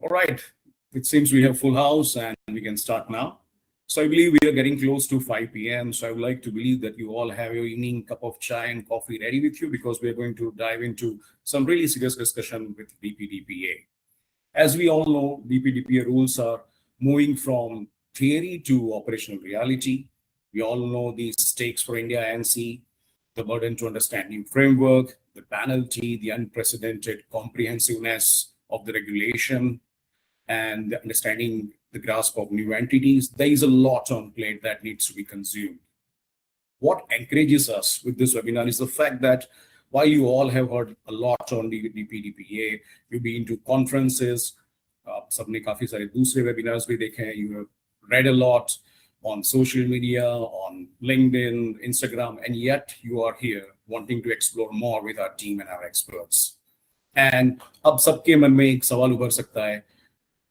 All right, it seems we have full house and we can start now. So I believe we are getting close to 5 p.m. So I would like to believe that you all have your evening cup of chai and coffee ready with you because we are going to dive into some really serious discussion with DPDPA. As we all know, DPDPA rules are moving from theory to operational reality. We all know the stakes for India NC, the burden to understand new framework, the penalty, the unprecedented comprehensiveness of the regulation, and understanding the grasp of new entities. There is a lot on plate that needs to be consumed. What encourages us with this webinar is the fact that while you all have heard a lot on the DPDPA, you've been to conferences, सबने काफी सारे दूसरे webinars भी देखे हैं, you have read a lot on social media, on LinkedIn, Instagram, and yet you are here wanting to explore more with our team and our experts. And अब सबके मन में एक सवाल उभर सकता है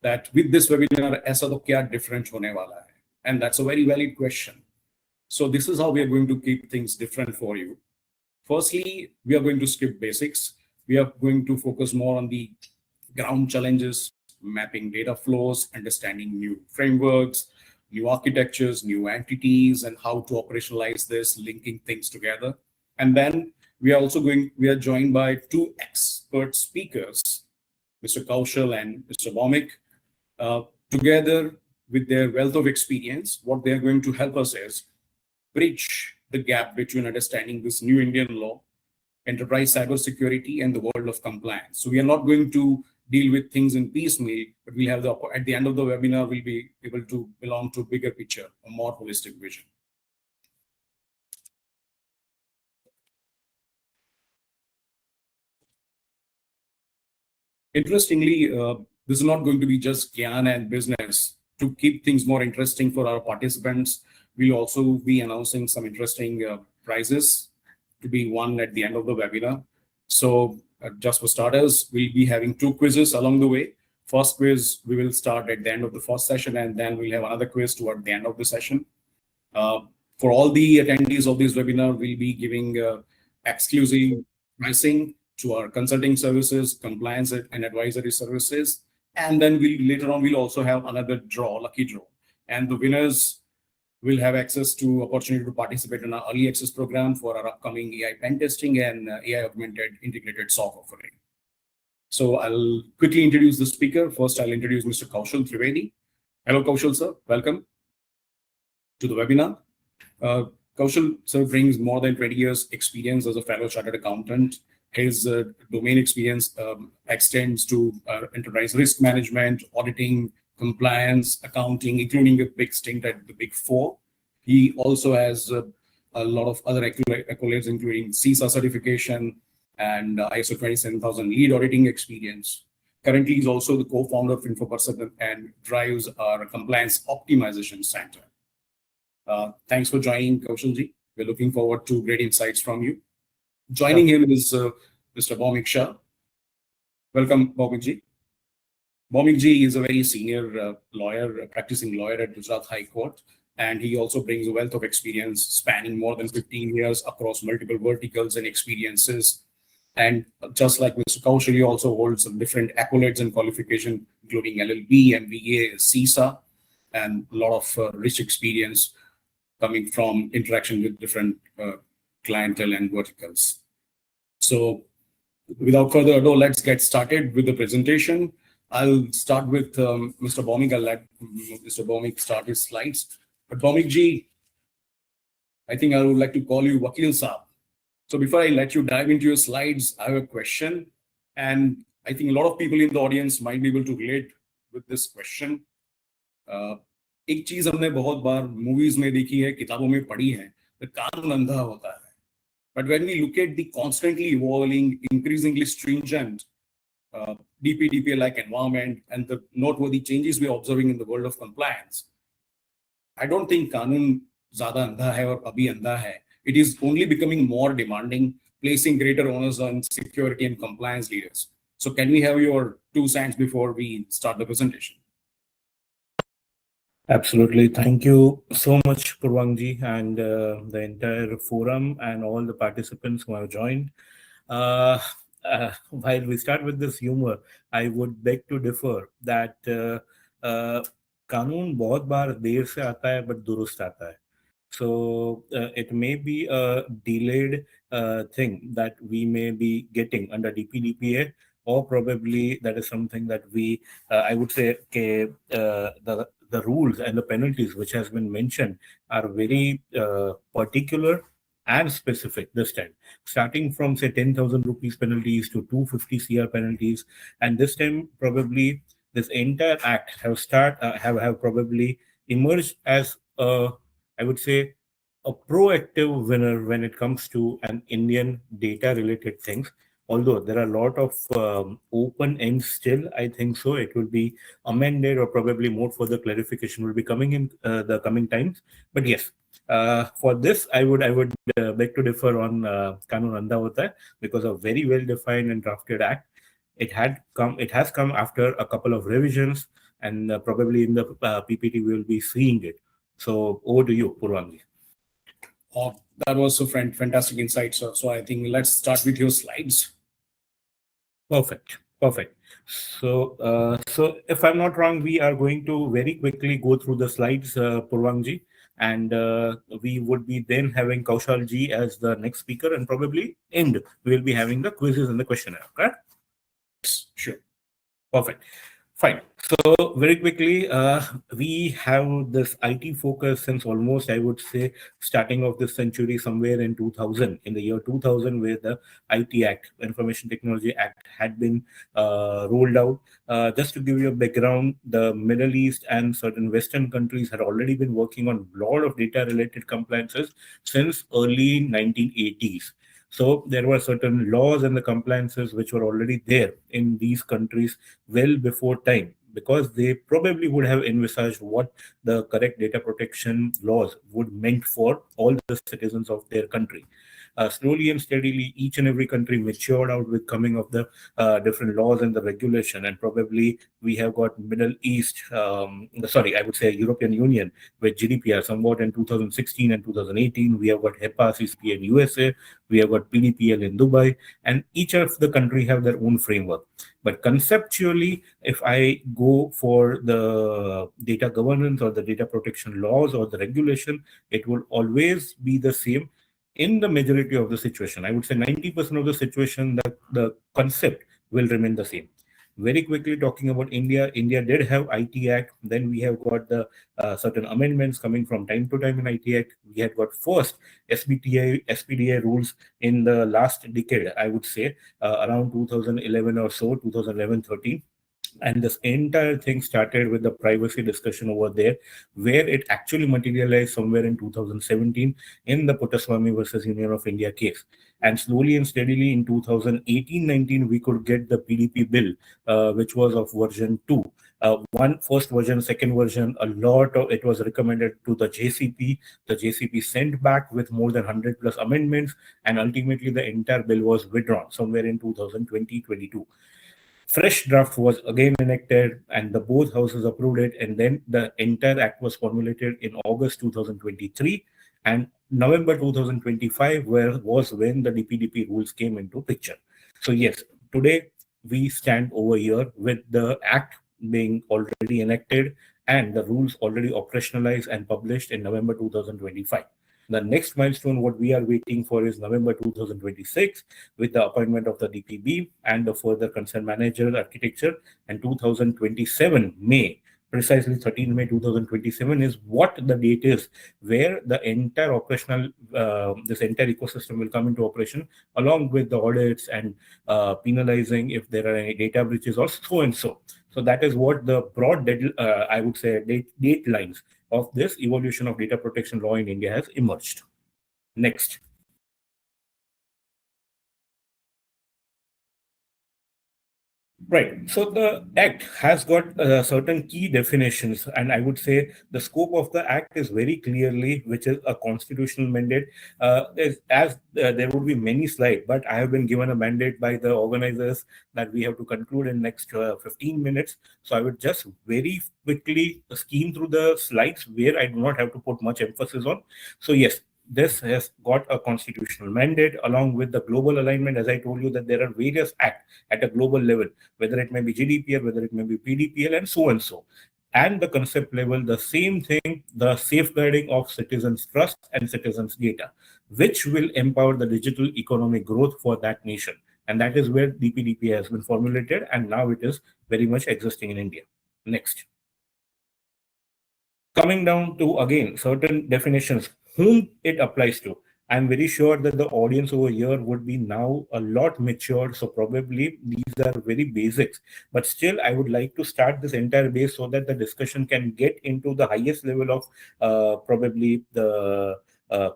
that with this webinar, ऐसा तो क्या different होने वाला है? And that's a very valid question. So this is how we are going to keep things different for you. Firstly, we are going to skip basics. We are going to focus more on the ground challenges, mapping data flows, understanding new frameworks, new architectures, new entities, and how to operationalize this, linking things together. And then we are joined by two expert speakers, Mr. Kaushal and Mr. Bhaumik. Together with their wealth of experience, what they are going to help us is bridge the gap between understanding this new Indian law, enterprise cybersecurity, and the world of compliance. So we are not going to deal with things in piecemeal, but we'll have at the end of the webinar, we'll be able to belong to a bigger picture, a more holistic vision. Interestingly, this is not going to be just Gyan and business. To keep things more interesting for our participants, we'll also be announcing some interesting prizes to be won at the end of the webinar. So just for starters, we'll be having two quizzes along the way. First quiz, we will start at the end of the first session, and then we'll have another quiz toward the end of the session. For all the attendees of this webinar, we'll be giving exclusive pricing to our consulting services, compliance and advisory services. And then later on, we'll also have another lucky draw. And the winners will have access to opportunity to participate in our early access program for our upcoming AI pen testing and AI augmented integrated SOC offering. So I'll quickly introduce the speaker. First, I'll introduce Mr. Kaushal Trivedi. Hello, Kaushal, sir. Welcome to the webinar. Kaushal, sir, brings more than 20 years experience as a fellow chartered accountant. His domain experience extends to enterprise risk management, auditing, compliance, accounting, including a big stint at the Big Four. He also has a lot of other accolades, including CISA certification and ISO 27000 lead auditing experience. Currently, he's also the co-founder of Infopercept and drives our compliance optimization center. Thanks for joining, Kaushalji. We're looking forward to great insights from you. Joining him is Mr. Bhaumik Shah. Welcome, Bhaumikji. Bhaumikji is a very senior lawyer, practicing lawyer at Gujarat High Court, and he also brings a wealth of experience spanning more than 15 years across multiple verticals and experiences. And just like Mr. Kaushal, he also holds some different accolades and qualification, including LLB, MBA, CISA, and a lot of rich experience coming from interaction with different clientele and verticals. So without further ado, let's get started with the presentation. I'll start with Mr. Bhaumik. I'll let Mr. Bhaumik start his slides. But Bhaumikji, I think I would like to call you Vakil Saab. So before I let you dive into your slides, I have a question. And I think a lot of people in the audience might be able to relate with this question. एक चीज हमने बहुत बार movies में देखी है, किताबों में पढ़ी है, तो कानून अंधा होता है. But when we look at the constantly evolving, increasingly stringent DPDPA-like environment and the noteworthy changes we are observing in the world of compliance, I don't think कानून ज़्यादा अंधा है और अभी अंधा है. It is only becoming more demanding, placing greater onus on security and compliance leaders. So can we have your 2 cents before we start the presentation? Absolutely. Thank you so much, Purvangji, and the entire forum and all the participants who have joined. while we start with this humor, I would beg to differ that कानून बहुत बार देर से आता है but दुरुस्त आता है. So it may be a delayed thing that we may be getting under DPDPA, or probably that is something that we, I would say, the rules and the penalties which has been mentioned are very particular and specific this time, starting from say 10,000 rupees penalties to 250 CR penalties, and this time probably this entire act have probably emerged as a, I would say, a proactive winner when it comes to an Indian data related things. Although there are a lot of open ends still, I think so. It will be amended, or probably more further clarification will be coming in the coming times. But yes, for this, I would beg to differ on Kanun Anda Hota Hai, because a very well defined and drafted act. It has come after a couple of revisions, and probably in the PPT we will be seeing it. So over to you, Purvangi. That was a fantastic insight, sir. So I think let's start with your slides. Perfect. So, if I'm not wrong, we are going to very quickly go through the slides, Purvangji, and we would be then having Kaushalji as the next speaker, and probably end we will be having the quizzes and the questionnaire. Correct? Sure. Perfect. Fine. So very quickly, we have this IT focus since almost, I would say, starting of this century, somewhere in 2000, in the year 2000, where the IT Act, Information Technology Act, had been rolled out. Just to give you a background, the Middle East and certain Western countries had already been working on a lot of data-related compliances since early 1980s. So there were certain laws and the compliances which were already there in these countries well before time, because they probably would have envisaged what the correct data protection laws would meant for all the citizens of their country. Slowly and steadily, each and every country matured out with coming of the different laws and the regulation, and probably we have got Middle East, I would say European Union with GDPR somewhat in 2016 and 2018. We have got HEPA, CCPA in USA, we have got PDPL in Dubai, and each of the country have their own framework. But conceptually, if I go for the data governance or the data protection laws or the regulation, it will always be the same. In the majority of the situation, I would say 90% of the situation, that the concept will remain the same. Very quickly talking about India did have IT Act. Then we have got the certain amendments coming from time to time in IT Act. We had got first SPDA rules in the last decade, I would say, around 2011 or so, 2011-13. And this entire thing started with the privacy discussion over there, where it actually materialized somewhere in 2017 in the Puttaswamy versus Union of India case. And slowly and steadily in 2018-19, we could get the PDP bill, which was of version 2. One first version, second version, a lot of it was recommended to the JCP. The JCP sent back with more than 100 plus amendments, and ultimately the entire bill was withdrawn somewhere in 2020-22. Fresh draft was again enacted, and the both houses approved it, and then the entire act was formulated in August 2023, and November 2025 was when the DPDP rules came into picture. So yes, today we stand over here with the act being already enacted and the rules already operationalized and published in November 2025. The next milestone, what we are waiting for, is November 2026 with the appointment of the DPB and the further concern manager architecture, and 2027 May, precisely 13 May 2027 is what the date is, where the entire operational, this entire ecosystem will come into operation, along with the audits and penalizing if there are any data breaches or so and so. So that is what the broad, I would say, date lines of this evolution of data protection law in India has emerged. Next. Right. So the Act has got certain key definitions, and I would say the scope of the Act is very clearly, which is a constitutional mandate. There would be many slides, but I have been given a mandate by the organizers that we have to conclude in next 15 minutes. So I would just very quickly skim through the slides where I do not have to put much emphasis on. So yes, this has got a constitutional mandate along with the global alignment. As I told you, that there are various acts at a global level, whether it may be GDPR, whether it may be PDPL, and so and so. And the concept level, the same thing, the safeguarding of citizens' trust and citizens' data, which will empower the digital economic growth for that nation. And that is where DPDPA has been formulated, and now it is very much existing in India. Next. Coming down to, again, certain definitions, whom it applies to. I'm very sure that the audience over here would be now a lot matured, so probably these are very basics. But still, I would like to start this entire base so that the discussion can get into the highest level of probably the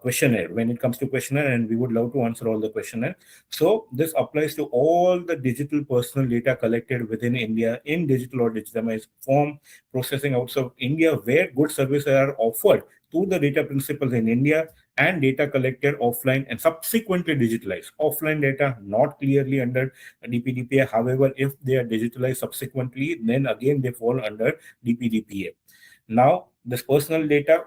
questionnaire, when it comes to questionnaire, and we would love to answer all the questionnaire. So this applies to all the digital personal data collected within India in digital or digitized form, processing outside of India, where good services are offered to the data principals in India, and data collected offline and subsequently digitalized. Offline data not clearly under DPDPA. However, if they are digitalized subsequently, then again they fall under DPDPA. Now, this personal data,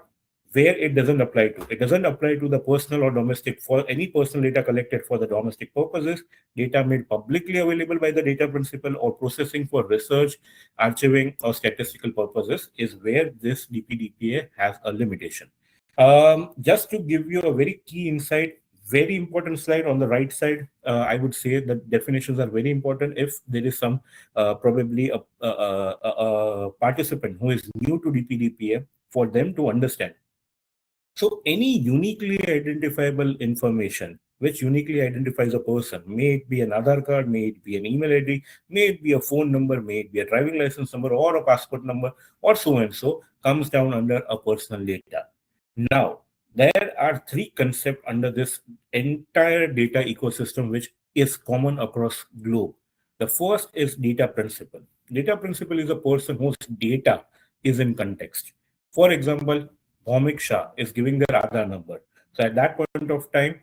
where it doesn't apply to. It doesn't apply to the personal or domestic. For any personal data collected for the domestic purposes, data made publicly available by the data principal or processing for research, archiving, or statistical purposes is where this DPDPA has a limitation. Just to give you a very key insight, very important slide on the right side, I would say that definitions are very important. If there is some probably a participant who is new to DPDPA, for them to understand. So any uniquely identifiable information which uniquely identifies a person, may it be an Aadhaar card, may it be an email ID, may it be a phone number, may it be a driving license number or a passport number or so and so, comes down under a personal data. Now, there are three concepts under this entire data ecosystem which is common across globe. The first is data principal. Data principal is a person whose data is in context. For example, Bhomik Shah is giving their Aadhaar number. So at that point of time,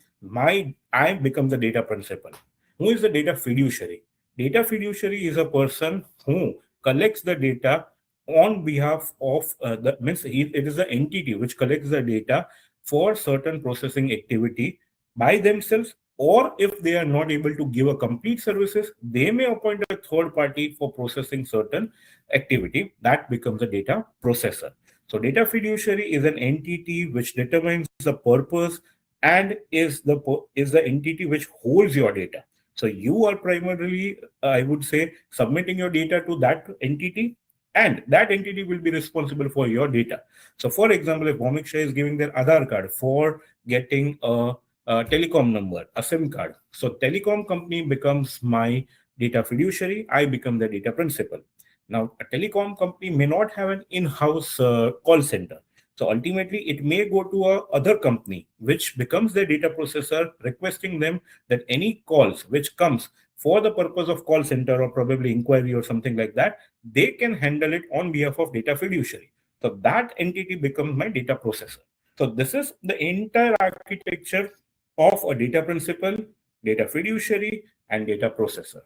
I become the data principal. Who is the data fiduciary? Data fiduciary is a person who collects the data on behalf of it is the entity which collects the data for certain processing activity by themselves, or if they are not able to give a complete services, they may appoint a third party for processing certain activity. That becomes a data processor. So data fiduciary is an entity which determines the purpose and is the entity which holds your data. So you are primarily, I would say, submitting your data to that entity, and that entity will be responsible for your data. So for example, if Bhomik Shah is giving their Aadhaar card for getting a telecom number, a SIM card. So telecom company becomes my data fiduciary, I become the data principal. Now, a telecom company may not have an in-house call center. So ultimately, it may go to a other company, which becomes the data processor, requesting them that any calls which comes for the purpose of call center or probably inquiry or something like that, they can handle it on behalf of data fiduciary. So that entity becomes my data processor. So this is the entire architecture of a data principal, data fiduciary, and data processor.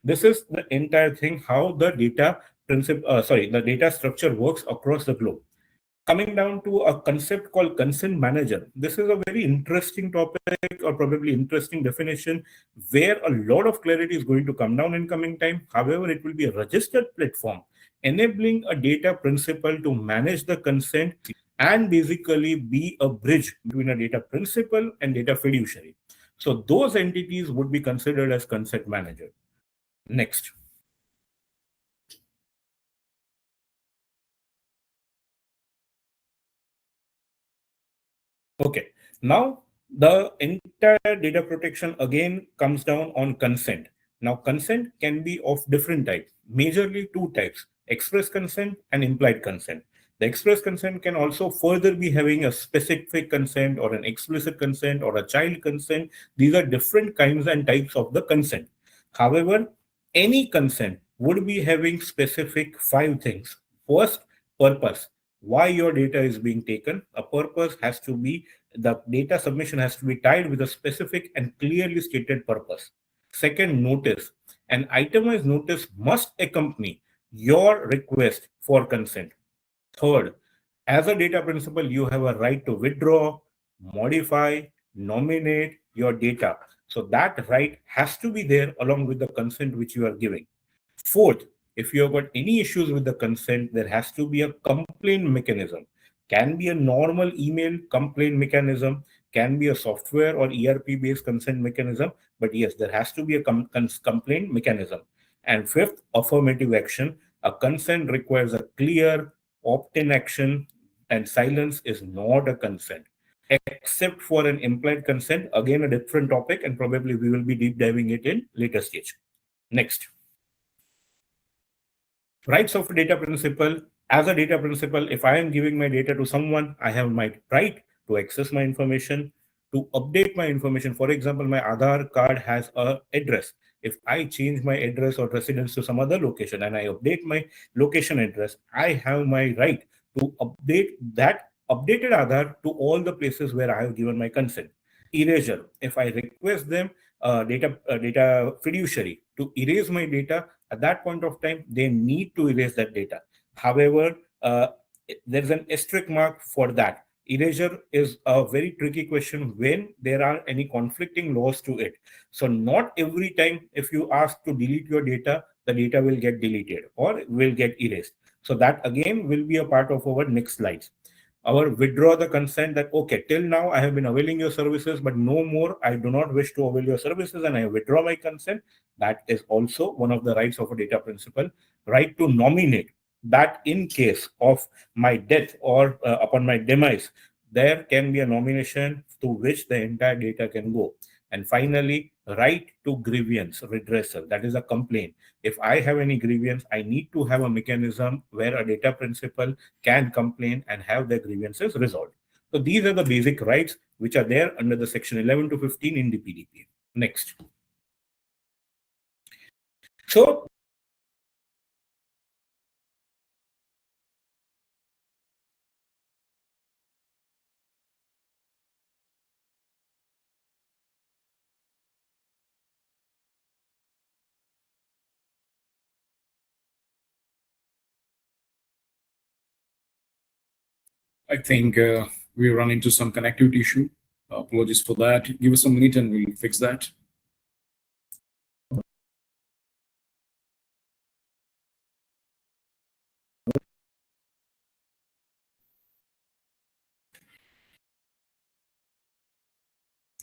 This is the entire thing, how the data the data structure works across the globe. Coming down to a concept called consent manager. This is a very interesting topic, or probably interesting definition, where a lot of clarity is going to come down in coming time. However, it will be a registered platform enabling a data principal to manage the consent and basically be a bridge between a data principal and data fiduciary. So those entities would be considered as consent manager. Next. Okay, now the entire data protection again comes down on consent. Now, consent can be of different types, majorly two types: express consent and implied consent. The express consent can also further be having a specific consent or an explicit consent or a child consent. These are different kinds and types of the consent. However, any consent would be having specific 5 things. First, purpose. Why your data is being taken. A purpose has to be, the data submission has to be tied with a specific and clearly stated purpose. Second, notice. An itemized notice must accompany your request for consent. Third, as a data principal, you have a right to withdraw, modify, nominate your data. So that right has to be there along with the consent which you are giving. Fourth, if you have got any issues with the consent, there has to be a complaint mechanism. Can be a normal email complaint mechanism, can be a software or ERP based consent mechanism, but yes, there has to be a complaint mechanism. And fifth, affirmative action. A consent requires a clear opt-in action, and silence is not a consent, except for an implied consent. Again, a different topic, and probably we will be deep diving it in later stage. Next. Rights of data principle. As a data principle, if I am giving my data to someone, I have my right to access my information, to update my information. For example, my Aadhaar card has a address. If I change my address or residence to some other location and I update my location address, I have my right to update that updated Aadhaar to all the places where I have given my consent. Erasure. If I request them, data fiduciary, to erase my data, at that point of time, they need to erase that data. However, there's an asterisk mark for that. Erasure is a very tricky question when there are any conflicting laws to it. So not every time if you ask to delete your data, the data will get deleted or will get erased. So that again will be a part of our next slides. Our withdraw the consent, that okay, till now I have been availing your services, but no more, I do not wish to avail your services and I withdraw my consent. That is also one of the rights of a data principle. Right to nominate, that in case of my death or upon my demise, there can be a nomination to which the entire data can go. And finally, right to grievance redressal, that is a complaint. If I have any grievance, I need to have a mechanism where a data principal can complain and have their grievances resolved. So these are the basic rights which are there under the section 11 to 15 in DPDPA. Next. So I think we run into some connectivity issue. Apologies for that. Give us a minute and we'll fix that.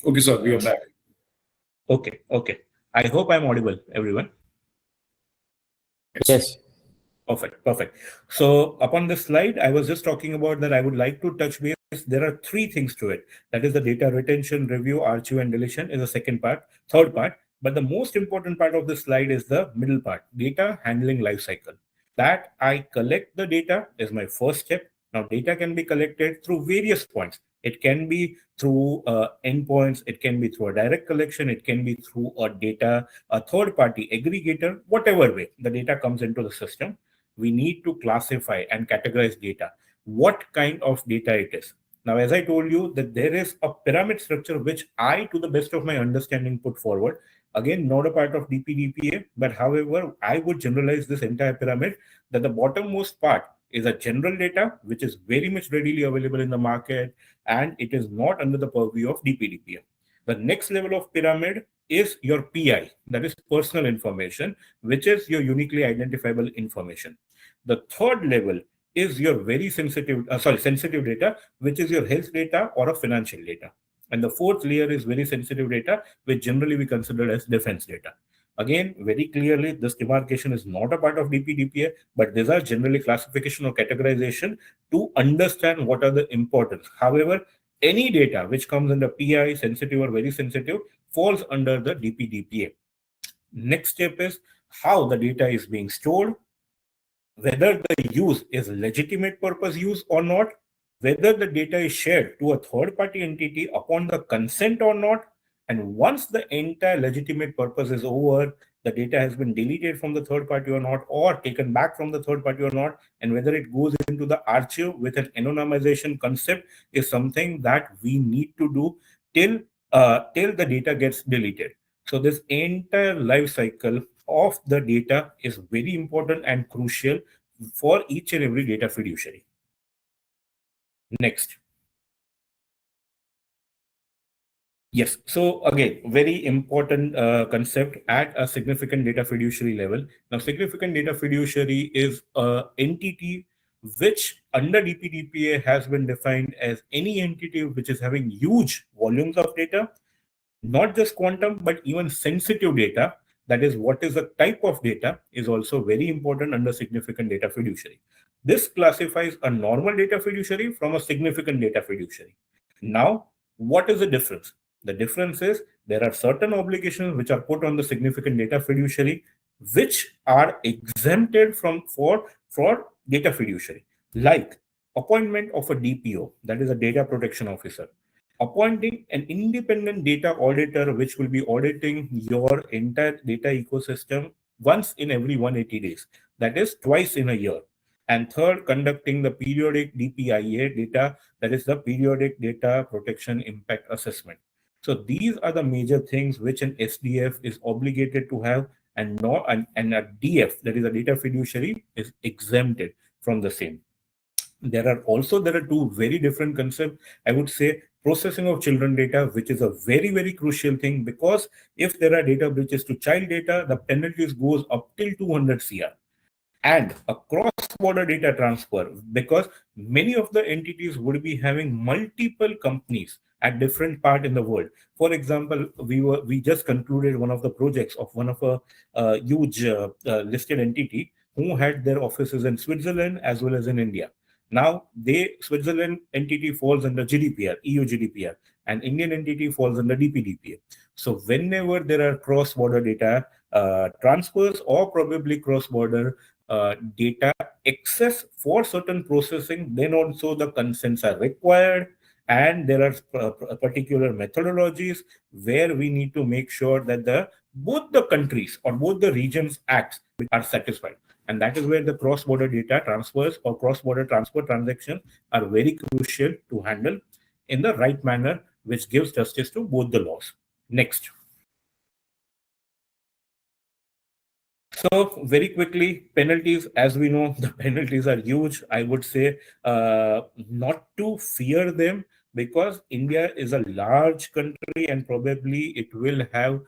Okay, sir, we are back. Okay. I hope I'm audible, everyone. Yes. Perfect. So upon this slide, I was just talking about that I would like to touch base. There are three things to it. That is the data retention, review, archive, and deletion is the second part, third part. But the most important part of this slide is the middle part, data handling lifecycle. That I collect the data is my first step. Now, data can be collected through various points. It can be through endpoints. It can be through a direct collection. It can be through a third-party aggregator, whatever way the data comes into the system. We need to classify and categorize data, what kind of data it is. Now, as I told you, that there is a pyramid structure which I, to the best of my understanding, put forward. Again, not a part of DPDPA, but however, I would generalize this entire pyramid that the bottommost part is a general data, which is very much readily available in the market, and it is not under the purview of DPDPA. The next level of pyramid is your PI, that is personal information, which is your uniquely identifiable information. The third level is your very sensitive data, which is your health data or a financial data. And the fourth layer is very sensitive data, which generally we consider as defense data. Again, very clearly, this demarcation is not a part of DPDPA, but these are generally classification or categorization to understand what are the importance. However, any data which comes under PI, sensitive or very sensitive, falls under the DPDPA. Next step is how the data is being stored, whether the use is legitimate purpose use or not, whether the data is shared to a third party entity upon the consent or not, and once the entire legitimate purpose is over, the data has been deleted from the third party or not, or taken back from the third party or not, and whether it goes into the archive with an anonymization concept is something that we need to do till the data gets deleted. So this entire life cycle of the data is very important and crucial for each and every data fiduciary. Next. Yes. So again, very important concept at a significant data fiduciary level. Now, significant data fiduciary is a entity which under DPDPA has been defined as any entity which is having huge volumes of data, not just quantum, but even sensitive data. That is, what is the type of data is also very important under significant data fiduciary. This classifies a normal data fiduciary from a significant data fiduciary. Now, what is the difference? The difference is there are certain obligations which are put on the significant data fiduciary, which are exempted for data fiduciary, like appointment of a DPO, that is a data protection officer, appointing an independent data auditor which will be auditing your entire data ecosystem once in every 180 days, that is twice in a year. And third, conducting the periodic DPIA data, that is the periodic data protection impact assessment. So these are the major things which an SDF is obligated to have, and not and a DF, that is a data fiduciary, is exempted from the same. There are two very different concepts. I would say processing of children data, which is a very, very crucial thing, because if there are data breaches to child data, the penalties goes up till 200 CR. And a cross-border data transfer, because many of the entities would be having multiple companies at different part in the world. For example, we just concluded one of the projects of one of a huge listed entity who had their offices in Switzerland as well as in India. Now, Switzerland entity falls under GDPR, EU GDPR, and Indian entity falls under DPDPA. So whenever there are cross-border data transfers or probably cross-border data access for certain processing, then also the consents are required, and there are particular methodologies where we need to make sure that both the countries or both the regions acts are satisfied. And that is where the cross-border data transfers or cross-border transfer transactions are very crucial to handle in the right manner, which gives justice to both the laws. Next. So very quickly, penalties, as we know, the penalties are huge. I would say not to fear them, because India is a large country and probably it will have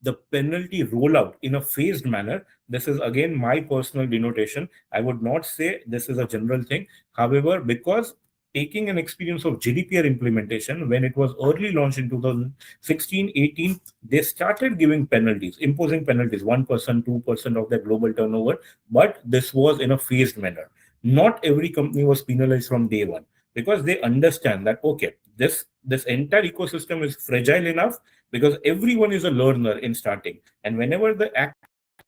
the penalty rollout in a phased manner. This is again my personal denotation. I would not say this is a general thing. However, because taking an experience of GDPR implementation, when it was early launched in 2016-18, they started giving penalties, imposing penalties, 1%, 2% of their global turnover, but this was in a phased manner. Not every company was penalized from day one, because they understand that, okay, this entire ecosystem is fragile enough, because everyone is a learner in starting. And whenever the act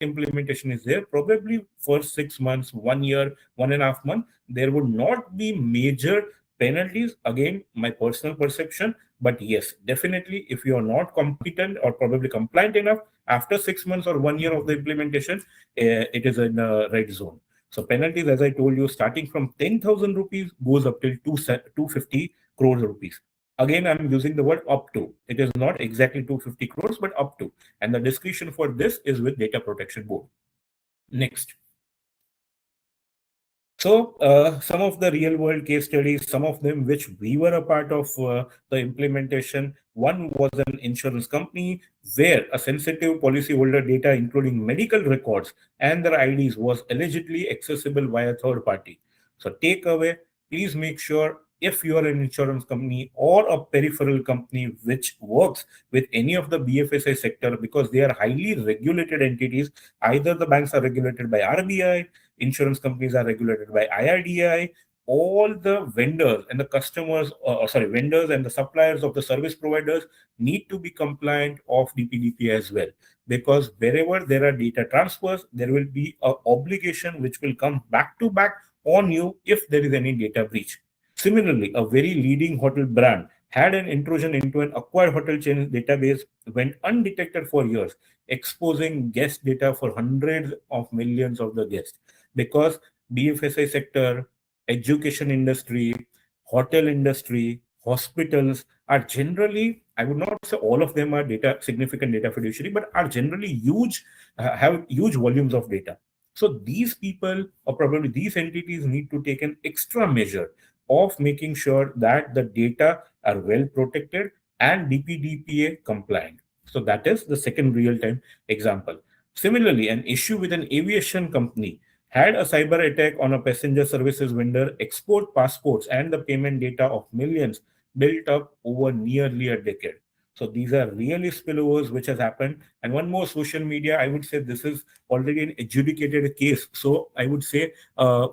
implementation is there, probably for 6 months, 1 year, 1.5 months, there would not be major penalties. Again, my personal perception, but yes, definitely, if you are not competent or probably compliant enough, after 6 months or 1 year of the implementation, it is in a red zone. So penalties, as I told you, starting from 10,000 rupees goes up till 250 crores rupees. Again, I'm using the word up to. It is not exactly 250 crores, but up to. And the discretion for this is with Data Protection Board. Next. So some of the real world case studies, some of them which we were a part of the implementation. One was an insurance company where a sensitive policyholder data, including medical records and their IDs, was allegedly accessible via third party. So takeaway, please make sure, if you are an insurance company or a peripheral company which works with any of the BFSI sector, because they are highly regulated entities, either the banks are regulated by RBI, insurance companies are regulated by IRDI, all the vendors and the customers, vendors and the suppliers of the service providers need to be compliant of DPDP as well. Because wherever there are data transfers, there will be an obligation which will come back to back on you if there is any data breach. Similarly, a very leading hotel brand had an intrusion into an acquired hotel chain database, went undetected for years, exposing guest data for hundreds of millions of the guests. Because BFSI sector, education industry, hotel industry, hospitals are generally, I would not say all of them are significant data fiduciary, but are generally huge, have huge volumes of data. So these people, or probably these entities, need to take an extra measure of making sure that the data are well protected and DPDPA compliant. So that is the second real-time example. Similarly, an issue with an aviation company had a cyber attack on a passenger services vendor, export passports and the payment data of millions built up over nearly a decade. So these are really spillovers which has happened. And one more, social media, I would say this is already an adjudicated case. So I would say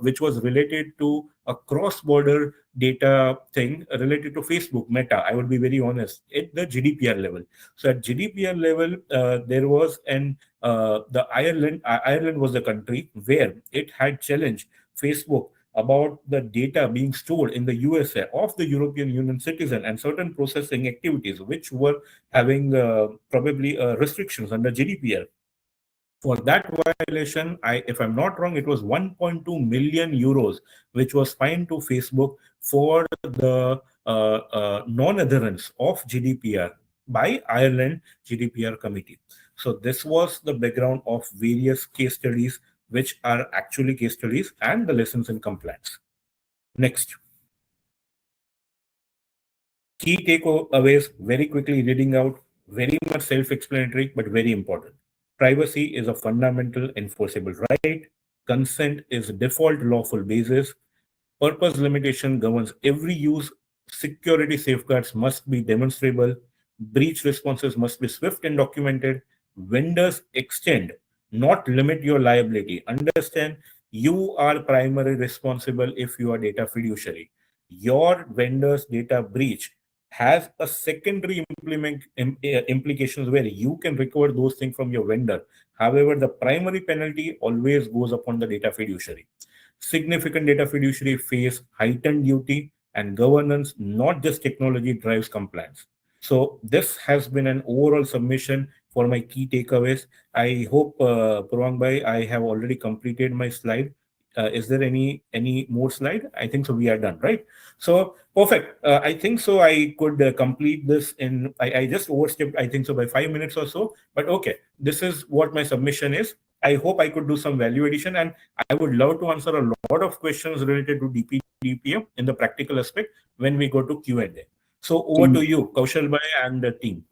which was related to a cross-border data thing related to Facebook, Meta. I would be very honest, at the GDPR level. So at GDPR level, there was Ireland was the country where it had challenged Facebook about the data being stored in the USA of the European Union citizen and certain processing activities which were having probably restrictions under GDPR. For that violation, if I'm not wrong, it was 1.2 million euros, which was fined to Facebook for the non-adherence of GDPR by Ireland GDPR committee. So this was the background of various case studies, which are actually case studies and the lessons in compliance. Next. Key takeaways, very quickly reading out, very much self-explanatory, but very important. Privacy is a fundamental enforceable right. Consent is default lawful basis. Purpose limitation governs every use. Security safeguards must be demonstrable. Breach responses must be swift and documented. Vendors extend, not limit your liability. Understand, you are primarily responsible if you are data fiduciary. Your vendor's data breach has a secondary implications where you can recover those things from your vendor. However, the primary penalty always goes upon the data fiduciary. Significant data fiduciary face heightened duty and governance, not just technology drives compliance. So this has been an overall submission for my key takeaways. I hope, Purvang Bhai, I have already completed my slide. Is there any more slide? I think so. We are done, right? So perfect. I think so. I could complete this in. I just overstepped. I think so by 5 minutes or so. But okay, this is what my submission is. I hope I could do some value addition, and I would love to answer a lot of questions related to DPDPA in the practical aspect when we go to Q&A. So over to you, Kaushal Bhai and the team.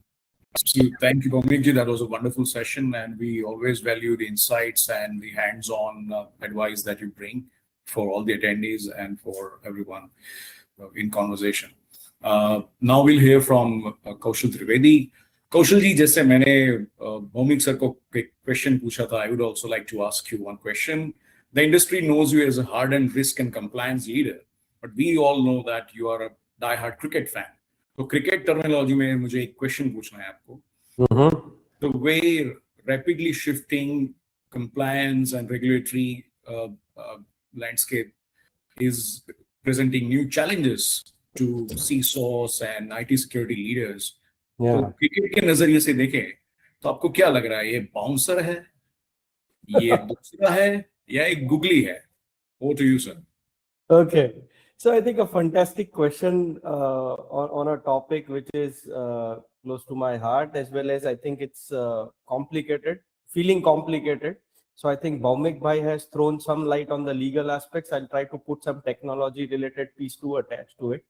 Thank you, Bhaumikji. That was a wonderful session, and we always value the insights and the hands-on advice that you bring for all the attendees and for everyone in conversation. Now we'll hear from Kaushal Trivedi. Kaushal ji, जैसे मैंने Bhaumik sir को question पूछा था, I would also like to ask you one question. The industry knows you as a hardened risk and compliance leader, but we all know that you are a die-hard cricket fan. तो cricket terminology में मुझे एक question पूछना है आपको. The way rapidly shifting compliance and regulatory landscape is presenting new challenges to CISOs and IT security leaders. तो cricket के नजरिए से देखें तो आपको क्या लग रहा है, ये बाउंसर है, ये दूसरा है, या एक गुगली है? Over to you, sir. Okay. So I think a fantastic question on a topic which is close to my heart, as well as I think it's complicated, feeling complicated. So I think Bhaumik Bhai has thrown some light on the legal aspects. I'll try to put some technology related piece to attach to it.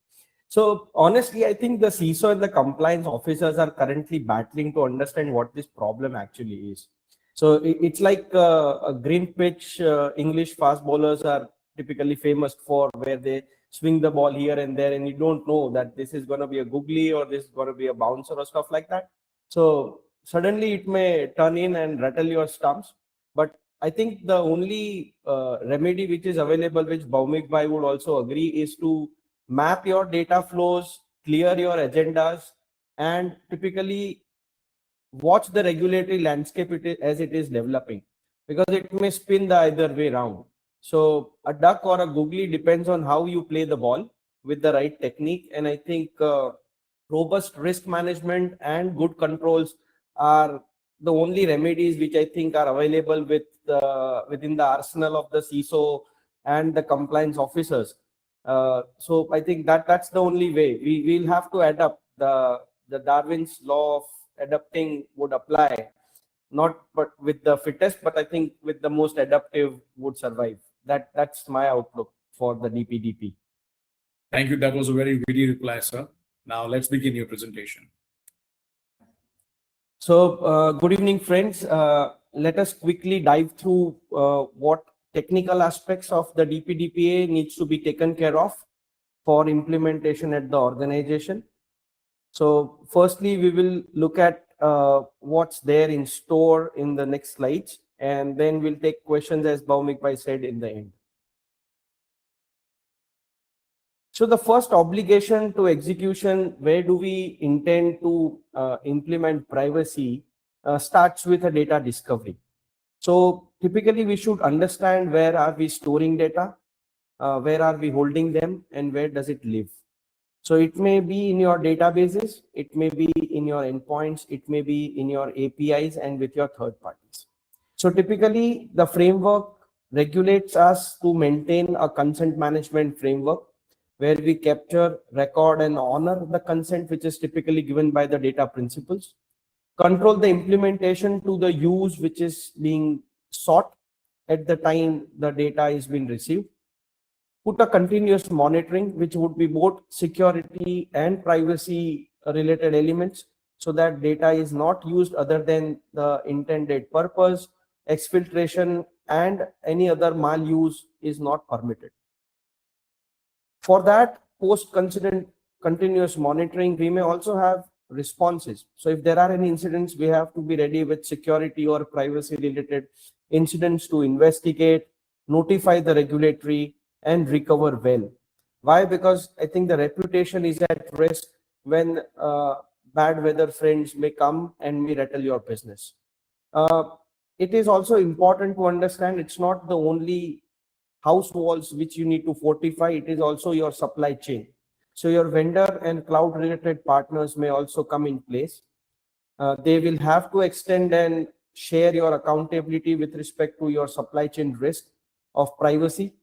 So honestly, I think the CISO and the compliance officers are currently battling to understand what this problem actually is. So it's like a green pitch. English fast bowlers are typically famous for, where they swing the ball here and there, and you don't know that this is going to be a googly or this is going to be a bouncer or stuff like that. So suddenly it may turn in and rattle your stumps. But I think the only remedy which is available, which Bhaumik Bhai would also agree, is to map your data flows, clear your agendas, and typically watch the regulatory landscape as it is developing, because it may spin the either way around. So a duck or a googly depends on how you play the ball with the right technique. And I think robust risk management and good controls are the only remedies which I think are available within the arsenal of the CISO and the compliance officers. So I think that's the only way. We'll have to adapt. The Darwin's law of adapting would apply, not but with the fittest, but I think with the most adaptive would survive. That's my outlook for the DPDP. Thank you. That was a very witty reply, sir. Now let's begin your presentation. So, good evening, friends. Let us quickly dive through what technical aspects of the DPDPA needs to be taken care of for implementation at the organization. So, firstly, we will look at what's there in store in the next slides, and then we'll take questions as Bhaumik Bhai said in the end. So the first obligation to execution, where do we intend to implement privacy, starts with a data discovery. So typically we should understand where are we storing data, where are we holding them, and where does it live. So it may be in your databases, it may be in your endpoints, it may be in your APIs and with your third parties. So typically the framework regulates us to maintain a consent management framework where we capture, record, and honor the consent which is typically given by the data principles, control the implementation to the use which is being sought at the time the data is being received, put a continuous monitoring which would be both security and privacy related elements so that data is not used other than the intended purpose, exfiltration and any other maluse is not permitted. For that post continuous monitoring, we may also have responses. So if there are any incidents, we have to be ready with security or privacy related incidents to investigate, notify the regulatory and recover well. Why? Because I think the reputation is at risk when bad weather friends may come and may rattle your business. It is also important to understand it's not the only house walls which you need to fortify, it is also your supply chain. So your vendor and cloud related partners may also come in place. They will have to extend and share your accountability with respect to your supply chain risk of privacy.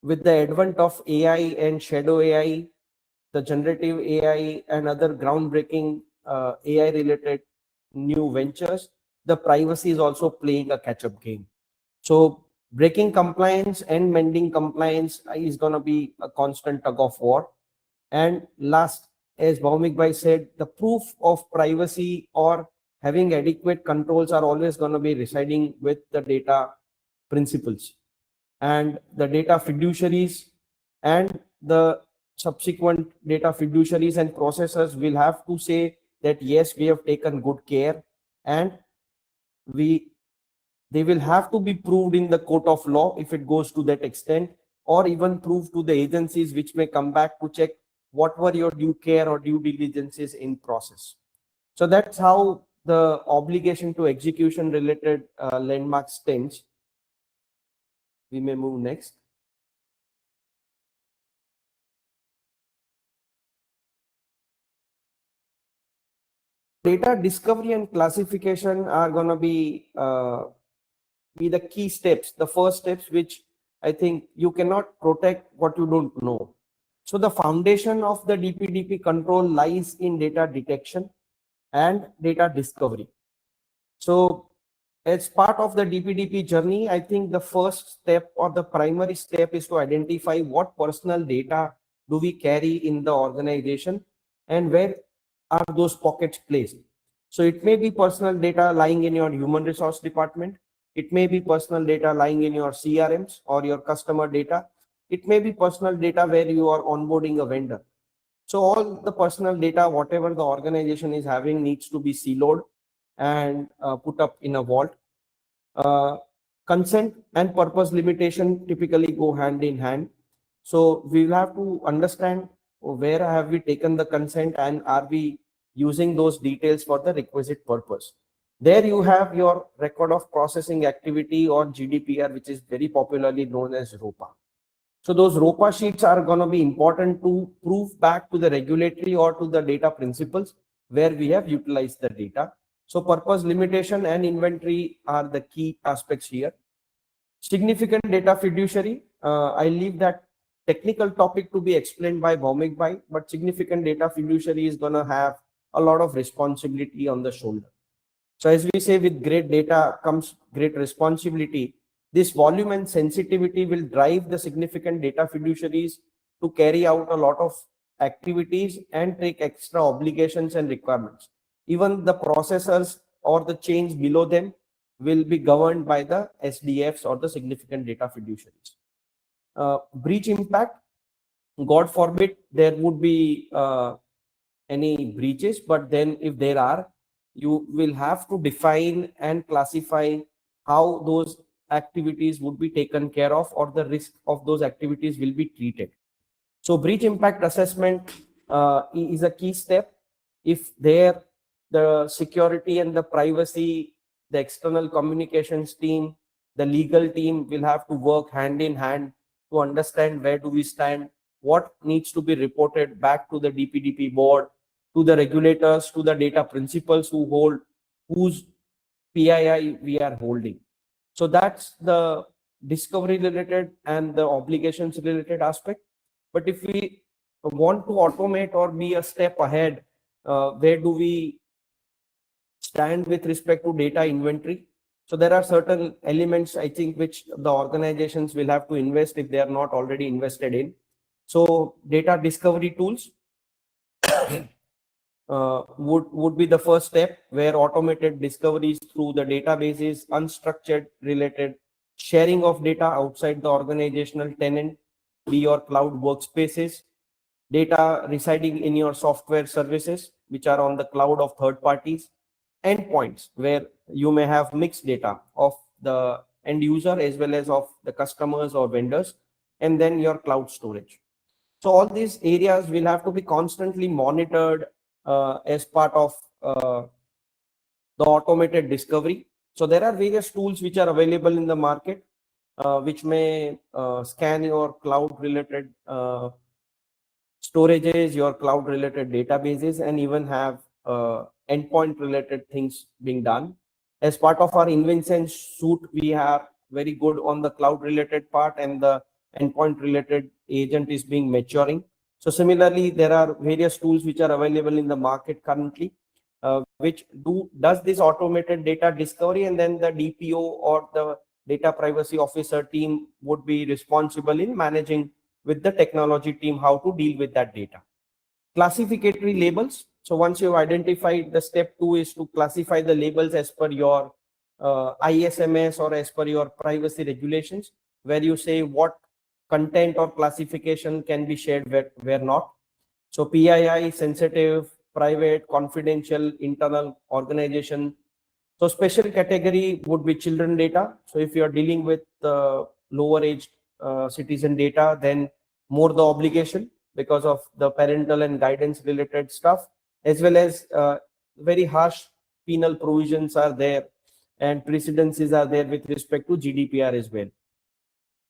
With the advent of AI and shadow AI, the generative AI and other groundbreaking AI related new ventures, the privacy is also playing a catch-up game. So breaking compliance and mending compliance is going to be a constant tug of war. And last, as Bhaumik Bhai said, the proof of privacy or having adequate controls are always going to be residing with the data principles. And the data fiduciaries and the subsequent data fiduciaries and processors will have to say that yes, we have taken good care, and they will have to be proved in the court of law if it goes to that extent, or even proved to the agencies which may come back to check what were your due care or due diligences in process. So that's how the obligation to execution related landmarks stands. We may move next. Data discovery and classification are going to be the key steps, the first steps, which I think you cannot protect what you don't know. So the foundation of the DPDP control lies in data detection and data discovery. So as part of the DPDP journey, I think the first step or the primary step is to identify what personal data do we carry in the organization and where are those pockets placed. So it may be personal data lying in your human resource department. It may be personal data lying in your CRMs or your customer data. It may be personal data where you are onboarding a vendor. So all the personal data, whatever the organization is having, needs to be siloed and put up in a vault. Consent and purpose limitation typically go hand in hand. So we will have to understand where have we taken the consent and are we using those details for the requisite purpose. There you have your record of processing activity or GDPR, which is very popularly known as ROPA. So those ROPA sheets are going to be important to prove back to the regulatory or to the data principles where we have utilized the data. So purpose limitation and inventory are the key aspects here. Significant data fiduciary, I leave that technical topic to be explained by Bhaumik Bhai, but significant data fiduciary is going to have a lot of responsibility on the shoulder. So as we say, with great data comes great responsibility. This volume and sensitivity will drive the significant data fiduciaries to carry out a lot of activities and take extra obligations and requirements. Even the processors or the chains below them will be governed by the SDFs or the significant data fiduciaries. Breach impact, God forbid there would be any breaches, but then if there are, you will have to define and classify how those activities would be taken care of, or the risk of those activities will be treated. So breach impact assessment is a key step. If there, the security and the privacy, the external communications team, the legal team will have to work hand in hand to understand where do we stand, what needs to be reported back to the DPDP board, to the regulators, to the data principals who hold, whose PII we are holding. So that's the discovery related and the obligations related aspect. But if we want to automate or be a step ahead, where do we stand with respect to data inventory? So there are certain elements, I think, which the organizations will have to invest if they are not already invested in. So data discovery tools would be the first step, where automated discoveries through the databases, unstructured related sharing of data outside the organizational tenant, be your cloud workspaces, data residing in your software services, which are on the cloud of third parties, endpoints, where you may have mixed data of the end user as well as of the customers or vendors, and then your cloud storage. So all these areas will have to be constantly monitored as part of the automated discovery. So there are various tools which are available in the market, which may scan your cloud related storages, your cloud related databases, and even have endpoint related things being done. As part of our Invinsense suite, we are very good on the cloud related part, and the endpoint related agent is being maturing. So similarly, there are various tools which are available in the market currently, which does this automated data discovery, and then the DPO or the data privacy officer team would be responsible in managing with the technology team how to deal with that data. Classificatory labels. So once you've identified, the step 2 is to classify the labels as per your ISMS or as per your privacy regulations, where you say what content or classification can be shared, where not. So PII, sensitive, private, confidential, internal, organization. So special category would be children data. So if you are dealing with lower age citizen data, then more the obligation because of the parental and guidance related stuff, as well as very harsh penal provisions are there and precedences are there with respect to GDPR as well.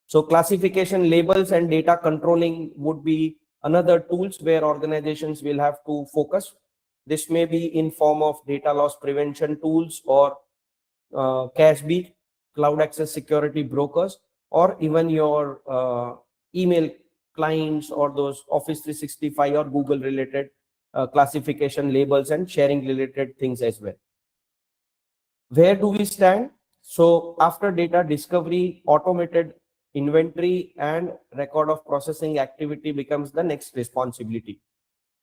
So classification, labels, and data controlling would be another tools where organizations will have to focus. This may be in form of data loss prevention tools, or CASB, cloud access security brokers, or even your email clients or those Office 365 or Google related classification, labels, and sharing related things as well. Where do we stand? So after data discovery, automated inventory and record of processing activity becomes the next responsibility.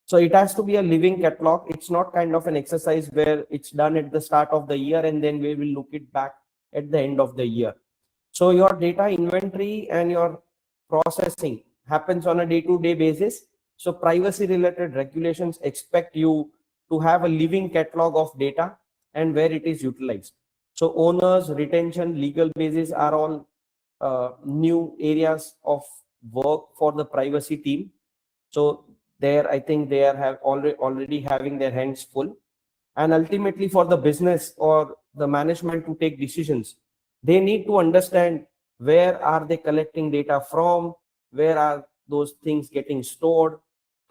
So it has to be a living catalog. It's not kind of an exercise where it's done at the start of the year and then we will look it back at the end of the year. So your data inventory and your processing happens on a day-to-day basis. So privacy related regulations expect you to have a living catalog of data and where it is utilized. So owners, retention, legal basis are all new areas of work for the privacy team. So there, I think they are already having their hands full. And ultimately for the business or the management to take decisions, they need to understand where are they collecting data from, where are those things getting stored,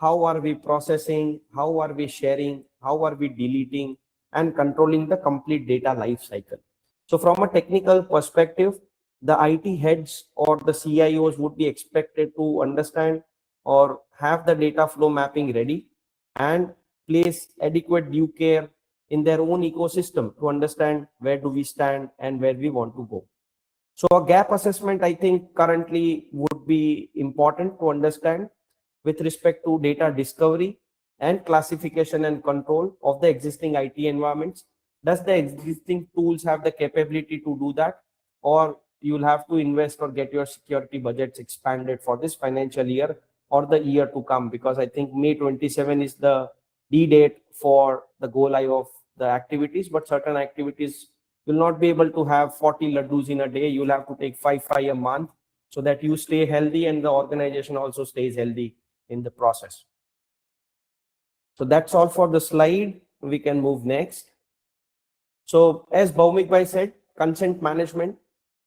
how are we processing, how are we sharing, how are we deleting, and controlling the complete data life cycle. So from a technical perspective, the IT heads or the CIOs would be expected to understand or have the data flow mapping ready and place adequate due care in their own ecosystem to understand where do we stand and where we want to go. So a gap assessment, I think, currently would be important to understand with respect to data discovery. and classification and control of the existing IT environments. Does the existing tools have the capability to do that, or you'll have to invest or get your security budgets expanded for this financial year or the year to come? Because I think May 27 is the D date for the go live of the activities, but certain activities will not be able to have 40 laddus in a day. You'll have to take five a month, so that you stay healthy and the organization also stays healthy in the process. So that's all for the slide. We can move next. So as Bhaumik Bhai said, consent management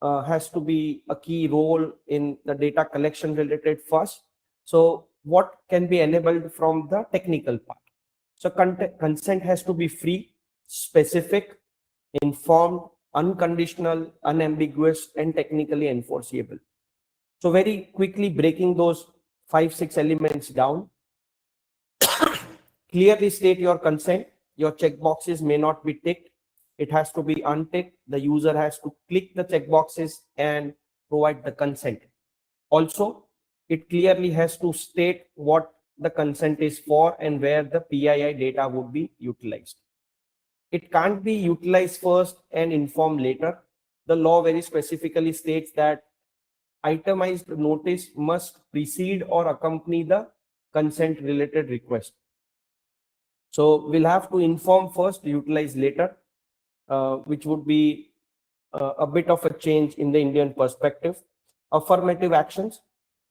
has to be a key role in the data collection related first. So what can be enabled from the technical part? So consent has to be free, specific, informed, unconditional, unambiguous, and technically enforceable. So very quickly breaking those 5-6 elements down. Clearly state your consent. Your checkboxes may not be ticked. It has to be unticked. The user has to click the checkboxes and provide the consent. Also, it clearly has to state what the consent is for and where the PII data would be utilized. It can't be utilized first and informed later. The law very specifically states that itemized notice must precede or accompany the consent related request. So we'll have to inform first, utilize later, which would be a bit of a change in the Indian perspective. Affirmative actions.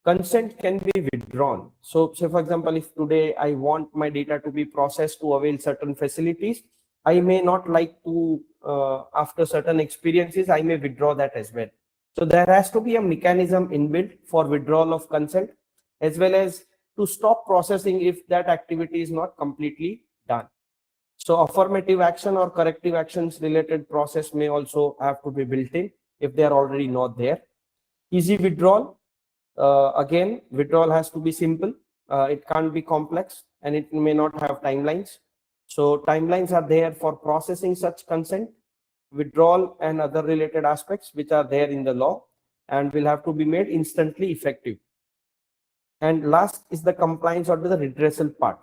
Consent can be withdrawn. So say for example, if today I want my data to be processed to avail certain facilities, I may not like to, after certain experiences, I may withdraw that as well. So there has to be a mechanism inbuilt for withdrawal of consent, as well as to stop processing if that activity is not completely done. So affirmative action or corrective actions related process may also have to be built in if they are already not there. Easy withdrawal. Again, withdrawal has to be simple. It can't be complex, and it may not have timelines. So timelines are there for processing such consent, withdrawal, and other related aspects which are there in the law and will have to be made instantly effective. And last is the compliance or the redressal part.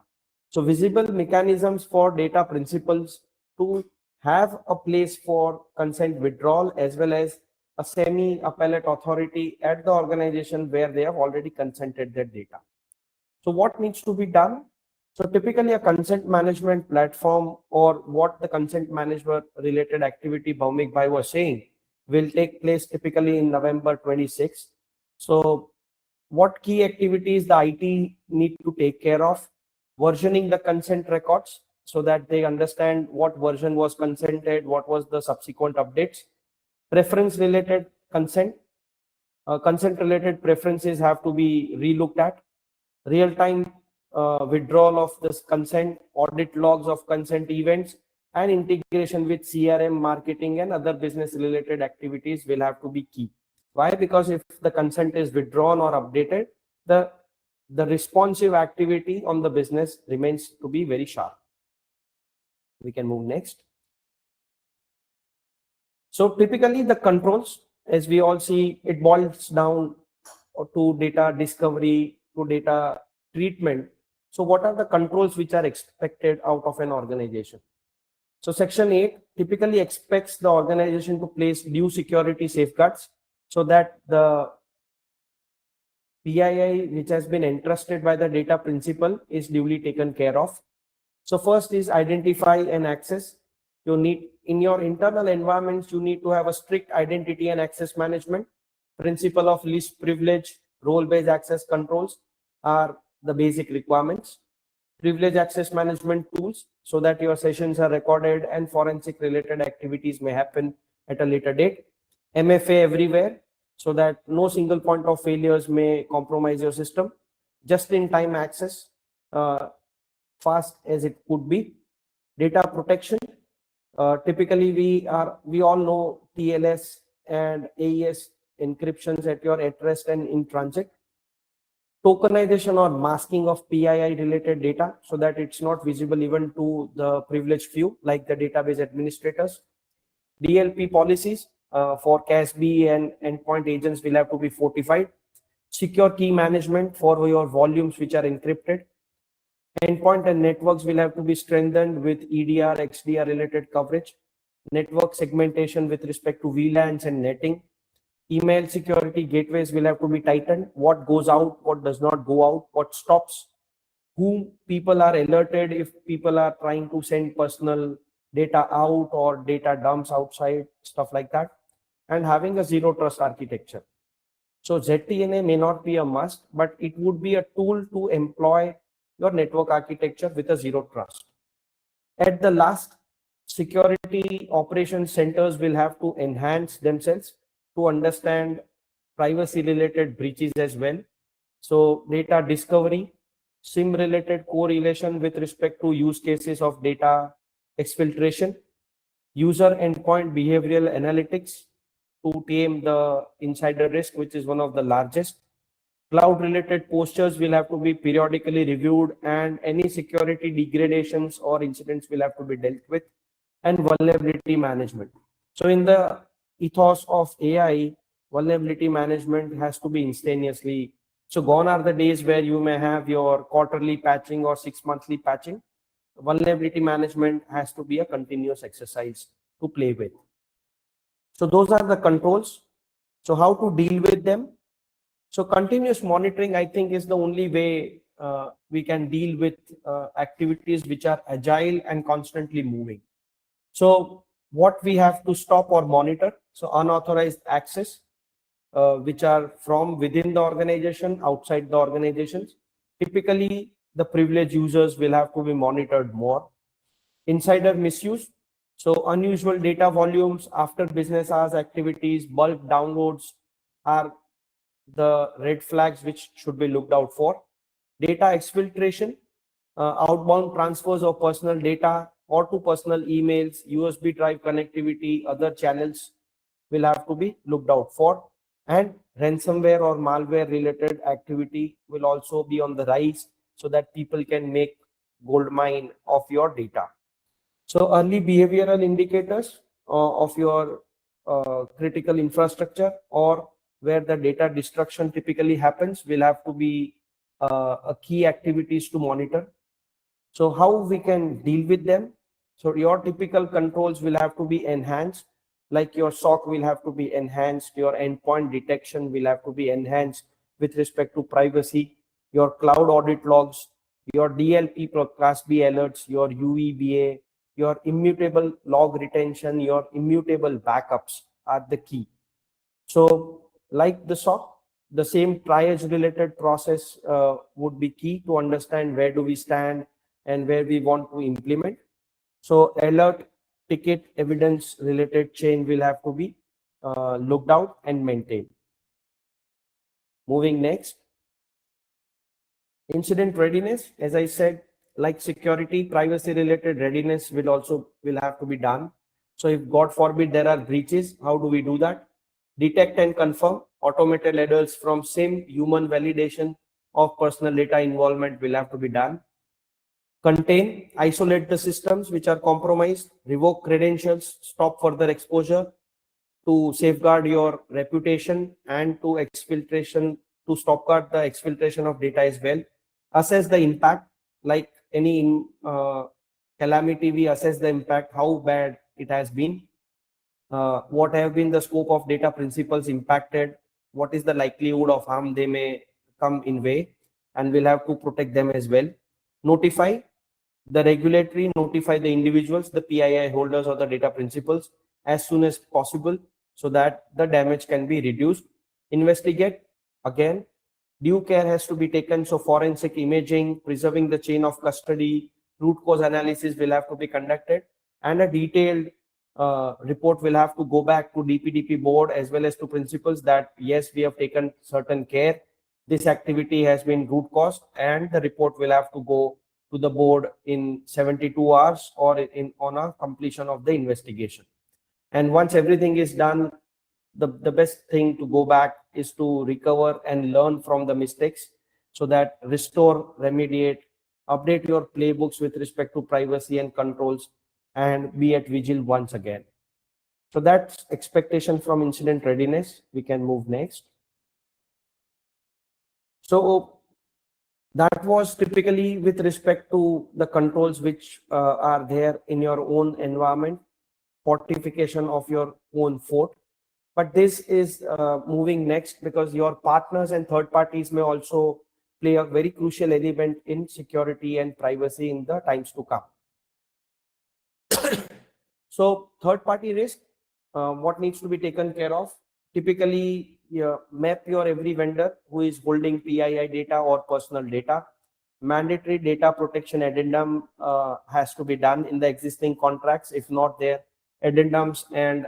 So visible mechanisms for data principals to have a place for consent withdrawal, as well as a semi-appellate authority at the organization where they have already consented their data. So what needs to be done? So typically a consent management platform, or what the consent management related activity Bhaumik Bhai was saying, will take place typically in November 26. So what key activities the IT need to take care of? Versioning the consent records so that they understand what version was consented, what was the subsequent updates. Preference related consent. Consent related preferences have to be relooked at. Real-time withdrawal of this consent, audit logs of consent events, and integration with CRM, marketing, and other business related activities will have to be key. Why? Because if the consent is withdrawn or updated, the responsive activity on the business remains to be very sharp. We can move next. So typically the controls, as we all see, it boils down to data discovery, to data treatment. So what are the controls which are expected out of an organization? So Section 8 typically expects the organization to place due security safeguards so that the PII which has been entrusted by the data principal is duly taken care of. So first is identify and access. You need, in your internal environments, you need to have a strict identity and access management. Principle of least privilege, role-based access controls are the basic requirements. Privilege access management tools so that your sessions are recorded and forensic related activities may happen at a later date. MFA everywhere so that no single point of failures may compromise your system. Just-in-time access, fast as it could be. Data protection. Typically we all know TLS and AES encryptions at your at rest and in transit. Tokenization or masking of PII related data so that it's not visible even to the privileged few like the database administrators. DLP policies for CASB and endpoint agents will have to be fortified. Secure key management for your volumes which are encrypted. Endpoint and networks will have to be strengthened with EDR, XDR related coverage. Network segmentation with respect to VLANs and netting. Email security gateways will have to be tightened. What goes out, what does not go out, what stops, whom people are alerted if people are trying to send personal data out or data dumps outside, stuff like that. And having a zero trust architecture. So ZTNA may not be a must, but it would be a tool to employ your network architecture with a zero trust. At the last, security operations centers will have to enhance themselves to understand privacy related breaches as well. So data discovery, SIM related correlation with respect to use cases of data exfiltration, user endpoint behavioral analytics to tame the insider risk, which is one of the largest. Cloud related postures will have to be periodically reviewed, and any security degradations or incidents will have to be dealt with, and vulnerability management. So in the ethos of AI, vulnerability management has to be instantaneously. So gone are the days where you may have your quarterly patching or 6 monthly patching. Vulnerability management has to be a continuous exercise to play with. So those are the controls. So how to deal with them? So continuous monitoring, I think, is the only way we can deal with activities which are agile and constantly moving. So what we have to stop or monitor? So unauthorized access, which are from within the organization, outside the organizations. Typically, the privileged users will have to be monitored more. Insider misuse. So unusual data volumes after business hours activities, bulk downloads are the red flags which should be looked out for. Data exfiltration, outbound transfers of personal data or to personal emails, USB drive connectivity, other channels will have to be looked out for. And ransomware or malware related activity will also be on the rise, so that people can make gold mine of your data. So early behavioral indicators of your critical infrastructure or where the data destruction typically happens will have to be a key activities to monitor. So how we can deal with them? So your typical controls will have to be enhanced, like your SOC will have to be enhanced, your endpoint detection will have to be enhanced with respect to privacy, your cloud audit logs, your DLP Class B alerts, your UEBA, your immutable log retention, your immutable backups are the key. So like the SOC, the same triage related process would be key to understand where do we stand and where we want to implement. So alert, ticket, evidence related chain will have to be looked out and maintained. Moving next. Incident readiness, as I said, like security, privacy related readiness will have to be done. So if God forbid there are breaches, how do we do that? Detect and confirm, automated alerts from SIM, human validation of personal data involvement will have to be done. Contain, isolate the systems which are compromised, revoke credentials, stop further exposure to safeguard your reputation and to exfiltration, to stopguard the exfiltration of data as well. Assess the impact, like any calamity, we assess the impact, how bad it has been, what have been the scope of data principals impacted, what is the likelihood of harm they may come in way, and we'll have to protect them as well. Notify the regulatory, notify the individuals, the PII holders or the data principals as soon as possible so that the damage can be reduced. Investigate, again, due care has to be taken. So forensic imaging, preserving the chain of custody, root cause analysis will have to be conducted, and a detailed report will have to go back to DPDP board as well as to principals that yes, we have taken certain care, this activity has been root cause, and the report will have to go to the board in 72 hours or on a completion of the investigation. And once everything is done, the best thing to go back is to recover and learn from the mistakes, so that restore, remediate, update your playbooks with respect to privacy and controls, and be at vigil once again. So that's expectation from incident readiness. We can move next. So That was typically with respect to the controls which are there in your own environment, fortification of your own fort. But this is moving next, because your partners and third parties may also play a very crucial element in security and privacy in the times to come. So third party risk, what needs to be taken care of? Typically, map your every vendor who is holding PII data or personal data. Mandatory data protection addendum has to be done in the existing contracts. If not, there addendums and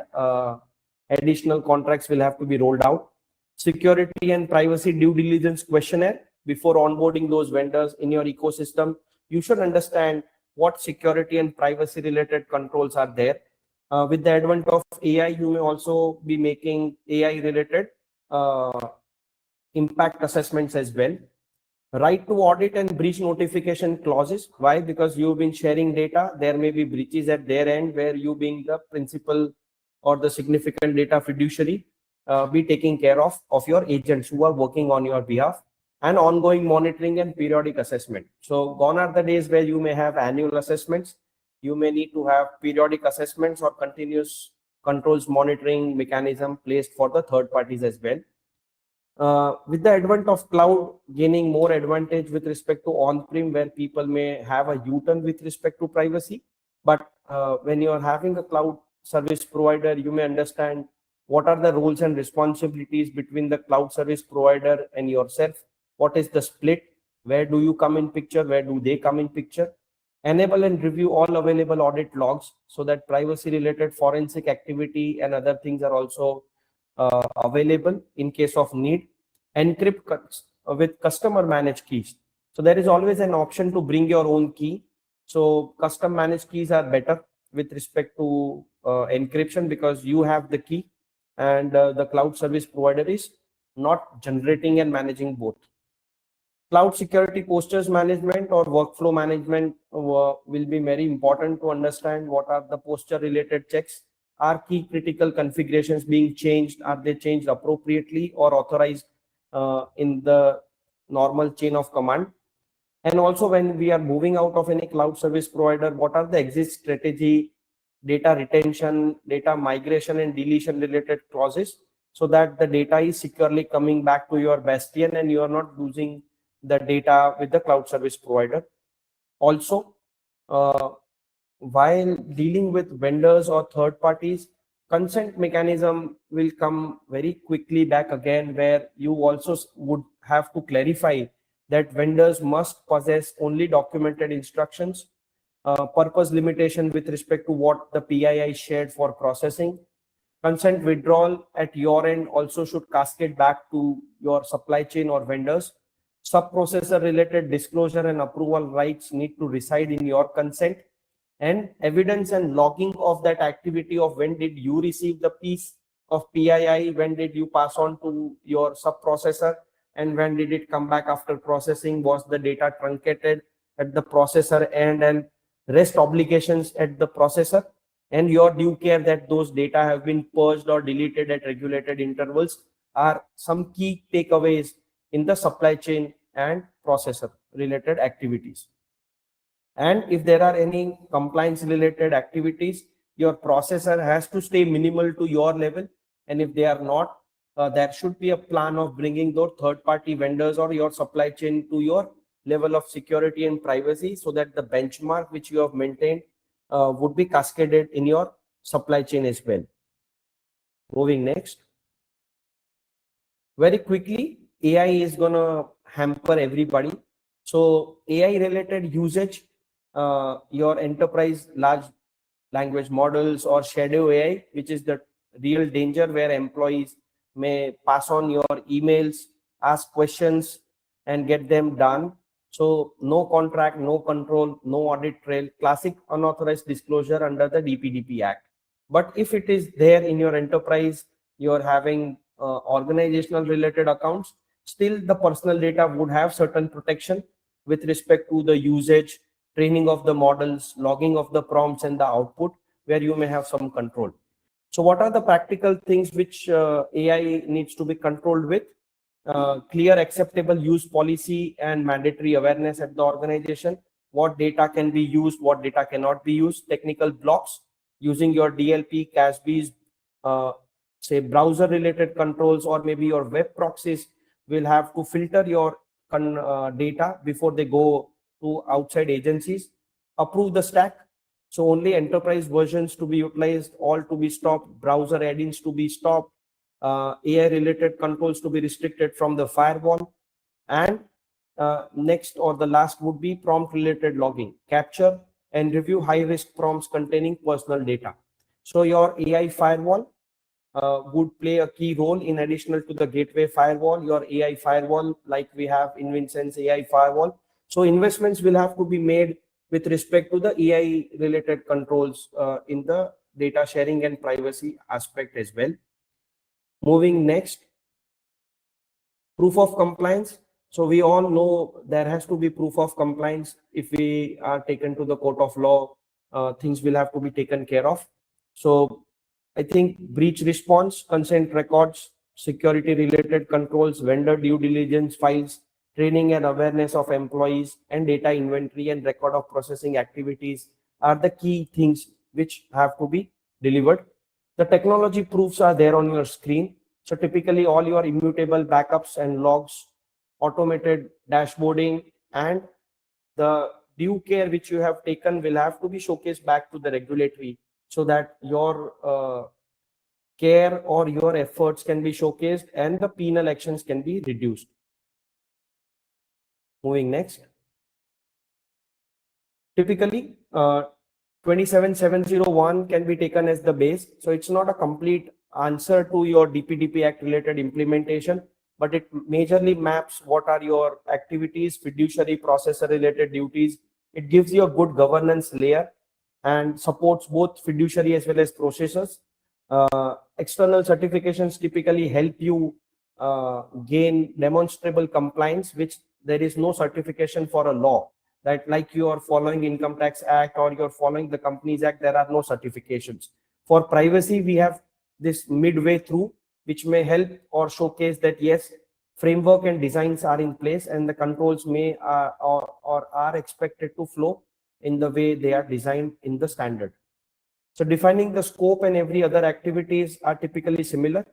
additional contracts will have to be rolled out. Security and privacy due diligence questionnaire before onboarding those vendors in your ecosystem. You should understand what security and privacy related controls are there. With the advent of AI, you may also be making AI related impact assessments as well. Right to audit and breach notification clauses. Why? Because you've been sharing data. There may be breaches at their end where you, being the principal or the significant data fiduciary, be taking care of your agents who are working on your behalf, and ongoing monitoring and periodic assessment. So gone are the days where you may have annual assessments. You may need to have periodic assessments or continuous controls monitoring mechanism placed for the third parties as well. With the advent of cloud gaining more advantage with respect to on-prem, where people may have a U-turn with respect to privacy. But when you're having a cloud service provider, you may understand what are the roles and responsibilities between the cloud service provider and yourself. What is the split? Where do you come in picture? Where do they come in picture? Enable and review all available audit logs so that privacy related forensic activity and other things are also available in case of need. Encrypt with customer managed keys. So there is always an option to bring your own key. So custom managed keys are better with respect to encryption, because you have the key and the cloud service provider is not generating and managing both. Cloud security posters management or workflow management will be very important to understand what are the posture related checks. Are key critical configurations being changed? Are they changed appropriately or authorized in the normal chain of command? And also, when we are moving out of any cloud service provider, what are the exit strategy, data retention, data migration and deletion related clauses, so that the data is securely coming back to your bastion and you are not losing the data with the cloud service provider. Also, while dealing with vendors or third parties, consent mechanism will come very quickly back again, where you also would have to clarify that vendors must possess only documented instructions, purpose limitation with respect to what the PII shared for processing. Consent withdrawal at your end also should cascade back to your supply chain or vendors. Sub-processor related disclosure and approval rights need to reside in your consent, and evidence and logging of that activity of when did you receive the piece of PII, when did you pass on to your sub-processor, and when did it come back after processing, was the data truncated at the processor end, and rest obligations at the processor, and your due care that those data have been purged or deleted at regulated intervals are some key takeaways in the supply chain and processor related activities. And if there are any compliance related activities, your processor has to stay minimal to your level. And if they are not, there should be a plan of bringing those third party vendors or your supply chain to your level of security and privacy, so that the benchmark which you have maintained would be cascaded in your supply chain as well. Moving next. Very quickly, AI is going to hamper everybody. So AI related usage, your enterprise large language models or shadow AI, which is the real danger, where employees may pass on your emails, ask questions and get them done. So no contract, no control, no audit trail, classic unauthorized disclosure under the DPDP Act. But if it is there in your enterprise, you're having organizational related accounts, still the personal data would have certain protection with respect to the usage, training of the models, logging of the prompts and the output, where you may have some control. So what are the practical things which AI needs to be controlled with? clear acceptable use policy and mandatory awareness at the organization, what data can be used, what data cannot be used, technical blocks using your DLP, CASBs, say browser related controls, or maybe your web proxies will have to filter your data before they go to outside agencies. Approve the stack. So only enterprise versions to be utilized, all to be stopped, browser add-ins to be stopped, AI related controls to be restricted from the firewall. And next or the last would be prompt related logging, capture and review high risk prompts containing personal data. So your AI firewall would play a key role in additional to the gateway firewall, your AI firewall, like we have Invinsense AI firewall. So investments will have to be made with respect to the AI related controls in the data sharing and privacy aspect as well. Moving next, proof of compliance. So we all know there has to be proof of compliance. If we are taken to the court of law, things will have to be taken care of. So I think breach response, consent records, security related controls, vendor due diligence files, training and awareness of employees, and data inventory and record of processing activities are the key things which have to be delivered. The technology proofs are there on your screen. So typically all your immutable backups and logs, automated dashboarding, and the due care which you have taken will have to be showcased back to the regulatory, so that your care or your efforts can be showcased and the penal actions can be reduced. Moving next. Typically, 27701 can be taken as the base. So it's not a complete answer to your DPDP Act related implementation, but it majorly maps what are your activities, fiduciary processor related duties. It gives you a good governance layer and supports both fiduciary as well as processors. External certifications typically help you gain demonstrable compliance, which there is no certification for a law. That like you are following Income Tax Act or you're following the Companies Act, there are no certifications. For privacy, we have this midway through, which may help or showcase that yes, framework and designs are in place and the controls may or are expected to flow in the way they are designed in the standard. So defining the scope and every other activities are typically similar.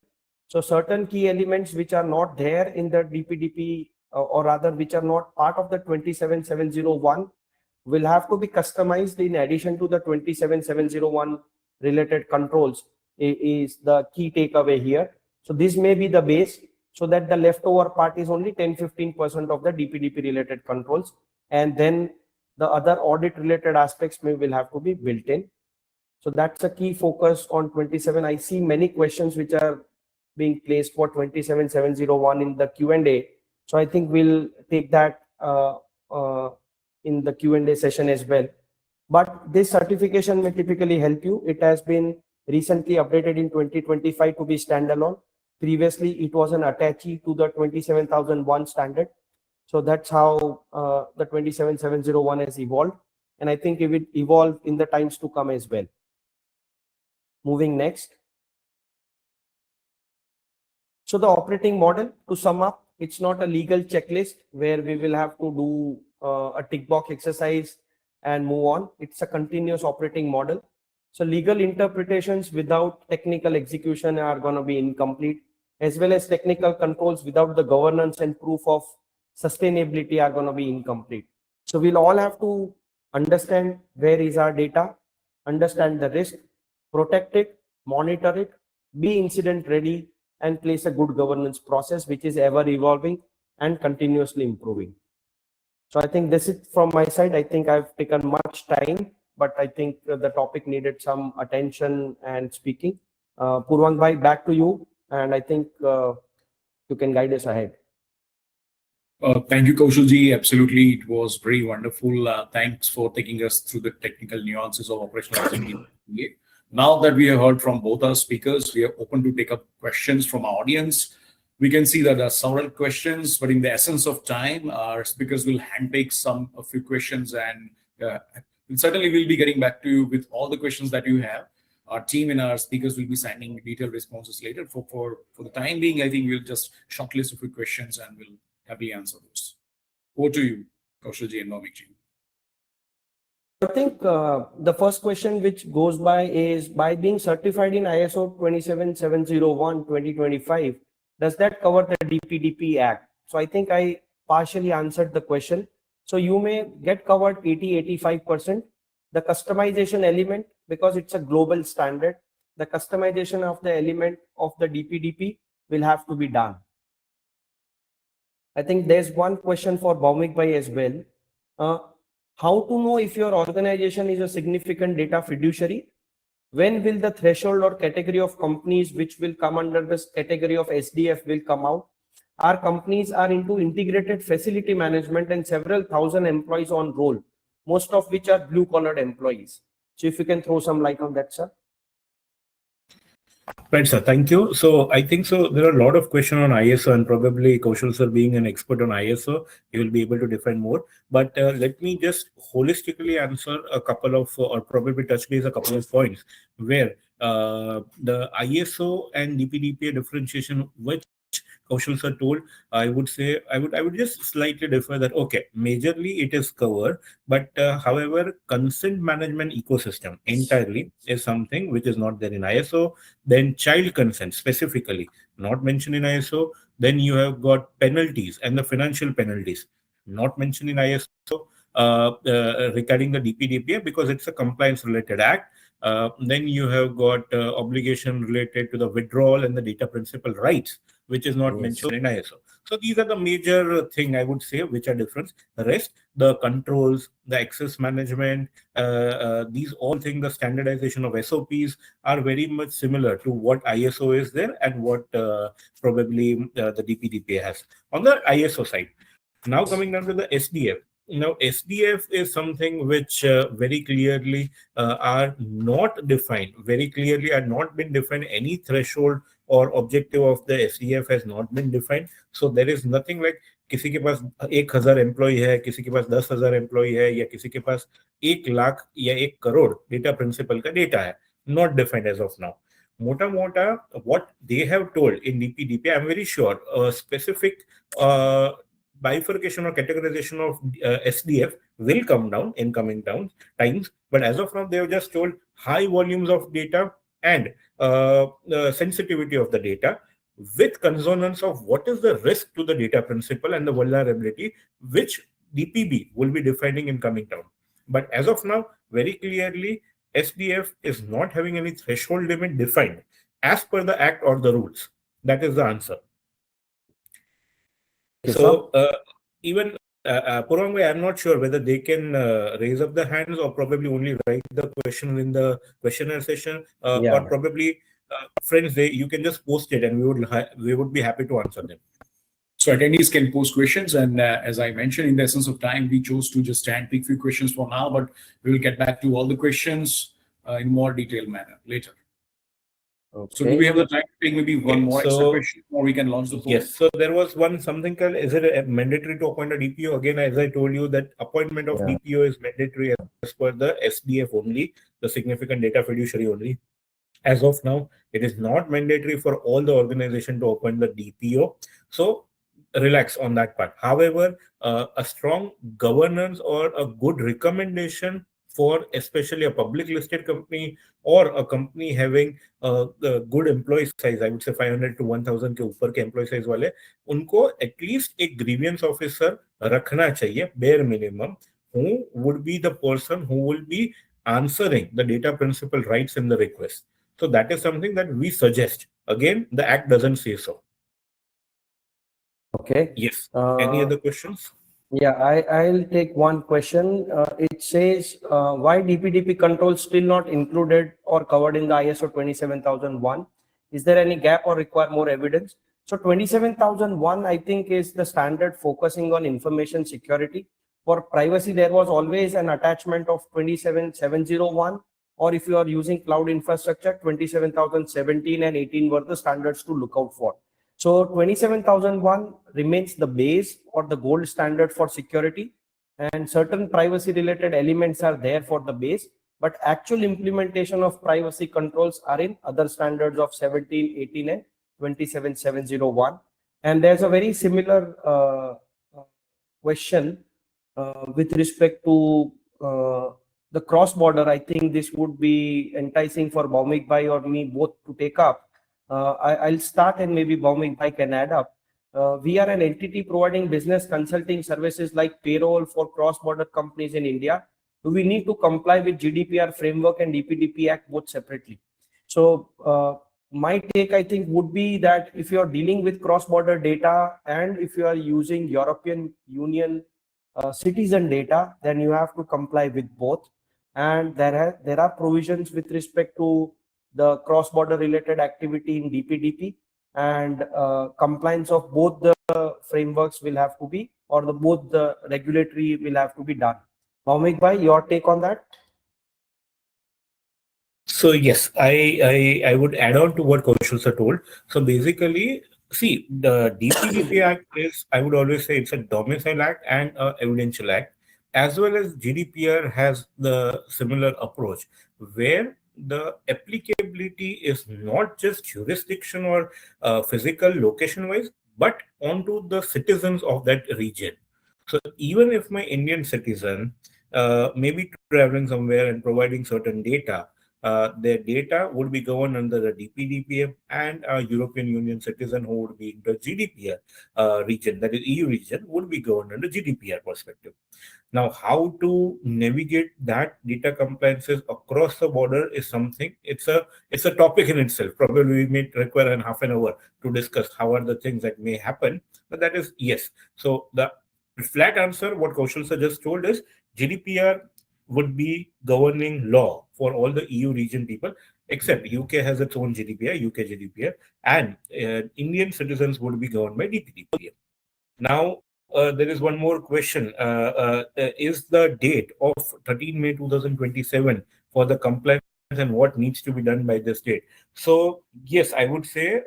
So certain key elements which are not there in the DPDP or rather which are not part of the 27701 will have to be customized in addition to the 27701 related controls is the key takeaway here. So this may be the base, so that the leftover part is only 10-15% of the DPDP related controls, and then the other audit related aspects will have to be built in. So that's a key focus on 27. I see many questions which are being placed for 27701 in the Q&A. So I think we'll take that in the Q&A session as well. But this certification may typically help you. It has been recently updated in 2025 to be standalone. Previously, it was an attachee to the 27001 standard. So that's how the 27701 has evolved. And I think it will evolve in the times to come as well. Moving next. So the operating model, to sum up, it's not a legal checklist where we will have to do a tick box exercise and move on. It's a continuous operating model. So legal interpretations without technical execution are going to be incomplete, as well as technical controls without the governance and proof of sustainability are going to be incomplete. So we'll all have to understand where is our data, understand the risk, protect it, monitor it, be incident ready, and place a good governance process which is ever evolving and continuously improving. So I think this is from my side. I think I've taken much time, but I think the topic needed some attention and speaking. Purvang bhai, back to you, and I think you can guide us ahead. Thank you, Kaushalji. Absolutely, it was very wonderful. Thanks for taking us through the technical nuances of operationalizing DPDPA. Now that we have heard from both our speakers, we are open to take up questions from our audience. We can see that there are several questions, but in the essence of time, our speakers will handpick a few questions, and certainly we'll be getting back to you with all the questions that you have. Our team and our speakers will be sending detailed responses later. For the time being, I think we'll just shortlist a few questions and we'll happily answer those. Over to you, Kaushalji and Nomikji. I think the first question which goes by is, by being certified in ISO 27701-2025, does that cover the DPDP Act? So I think I partially answered the question. So you may get covered 80-85%. The customization element, because it's a global standard, the customization of the element of the DPDP will have to be done. I think there's one question for Bhaumik Bhai as well. How to know if your organization is a significant data fiduciary? When will the threshold or category of companies which will come under this category of SDF will come out? Our companies are into integrated facility management and several thousand employees on roll, most of which are blue-collared employees. So if you can throw some light on that, sir. Right, sir. Thank you. So I think so there are a lot of questions on ISO, and probably Kaushal sir, being an expert on ISO, he will be able to define more. But let me just holistically answer a couple of, or probably touch base a couple of points where the ISO and DPDPA differentiation, which Kaushal sir told, I would say I would just slightly differ that okay, majorly it is covered, but however, consent management ecosystem entirely is something which is not there in ISO. Then child consent specifically not mentioned in ISO. Then you have got penalties and the financial penalties not mentioned in ISO regarding the DPDPA because it's a compliance related act. Then you have got obligation related to the withdrawal and the data principal rights, which is not mentioned in ISO. So these are the major thing I would say which are different. The rest, the controls, the access management, these all things, the standardization of SOPs are very much similar to what ISO is there and what probably the DPDPA has. On the ISO side, now coming down to the SDF. Now, SDF is something which very clearly are not defined, very clearly are not been defined. Any threshold or objective of the SDF has not been defined. So there is nothing like किसी के पास 1000 employ है, किसी के पास 10,000 employ है, या किसी के पास 1 लाख या 1 करोड़ डेटा प्रिंसिपल का डेटा है. Not defined as of now. Mota mota, what they have told in DPDP, I'm very sure a specific bifurcation or categorization of SDF will come down in coming times. But as of now, they have just told high volumes of data and the sensitivity of the data with consonance of what is the risk to the data principal and the vulnerability, which DPB will be defining in coming down. But as of now, very clearly, SDF is not having any threshold limit defined as per the act or the rules. That is the answer. So even Purang, I'm not sure whether they can raise up the hands or probably only write the question in the questionnaire session, or probably friends, you can just post it and we would be happy to answer them. So attendees can post questions, and as I mentioned, in the essence of time, we chose to just handpick a few questions for now, but we will get back to all the questions in more detailed manner later. Okay. So do we have the time to take maybe one more extra question, or we can launch the poll? Yes. So there was something called, is it mandatory to appoint a DPO? Again, as I told you, that appointment of DPO is mandatory as per the SDF only, the significant data fiduciary only. As of now, it is not mandatory for all the organization to appoint the DPO. So relax on that part. However, a strong governance or a good recommendation for especially a public listed company or a company having a good employee size, I would say 500 to 1000 के ऊपर के employee size वाले, उनको at least एक grievance officer रखना चाहिए, bare minimum, who would be the person who will be answering the data principal rights in the request. So that is something that we suggest. Again, the act doesn't say so. Okay. Yes. Any other questions? Yeah, I'll take one question. It says, why DPDP controls still not included or covered in the ISO 27001? Is there any gap or require more evidence? So 27001, I think, is the standard focusing on information security. For privacy, there was always an attachment of 27701, or if you are using cloud infrastructure, 27017 and 18 were the standards to look out for. So 27001 remains the base or the gold standard for security, and certain privacy related elements are there for the base. but actual implementation of privacy controls are in other standards of 17, 18, and 27701. And there's a very similar question with respect to the cross-border. I think this would be enticing for Bhaumik Bhai or me both to take up. I'll start and maybe Bhaumik Bhai can add up. We are an entity providing business consulting services like payroll for cross-border companies in India. Do we need to comply with GDPR framework and DPDP Act both separately? So my take, I think, would be that if you are dealing with cross-border data and if you are using European Union citizen data, then you have to comply with both. And there are provisions with respect to the cross-border related activity in DPDP, and compliance of both the frameworks will have to be, or both the regulatory will have to be done. Bhaumik Bhai, your take on that? So yes, I would add on to what Kaushal sir told. So basically, see, the DPDP Act is, I would always say, it's a domicile act and a evidential act, as well as GDPR has the similar approach, where the applicability is not just jurisdiction or physical location wise, but onto the citizens of that region. So even if my Indian citizen may be traveling somewhere and providing certain data, their data would be governed under the DPDPA, and a European Union citizen who would be in the GDPR region, that is EU region, would be governed under GDPR perspective. Now, how to navigate that data compliances across the border is something, it's a topic in itself. Probably we may require an half an hour to discuss how are the things that may happen, but that is yes. So the flat answer, what Kaushal sir just told is GDPR would be governing law for all the EU region people, except UK has its own GDPR, UK GDPR, and Indian citizens would be governed by DPDPA. Now, there is one more question. Is the date of 13 May 2027 for the compliance and what needs to be done by this date? So, yes, I would say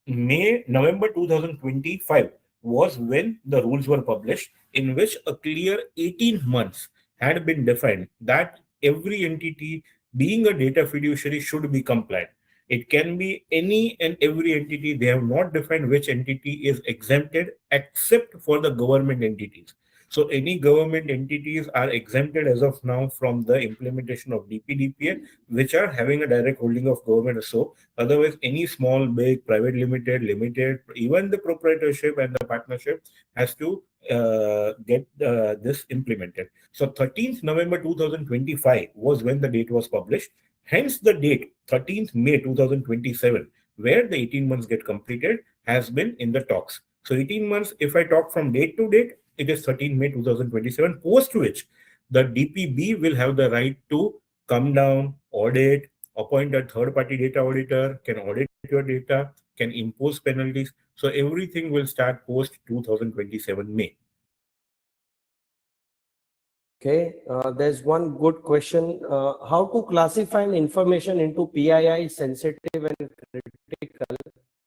November 2025 was when the rules were published, in which a clear 18 months had been defined that every entity being a data fiduciary should be compliant. It can be any and every entity. They have not defined which entity is exempted except for the government entities. So any government entities are exempted as of now from the implementation of DPDPA, which are having a direct holding of government or so. Otherwise, any small, big, private limited, even the proprietorship and the partnership has to get this implemented. So 13th November 2025 was when the date was published. Hence the date 13th May 2027, where the 18 months get completed, has been in the talks. So 18 months, if I talk from date to date, it is 13 May 2027, post which the DPB will have the right to come down, audit, appoint a third-party data auditor, can audit your data, can impose penalties. So everything will start post 2027 May. Okay, there's one good question. How to classify information into PII, sensitive and critical?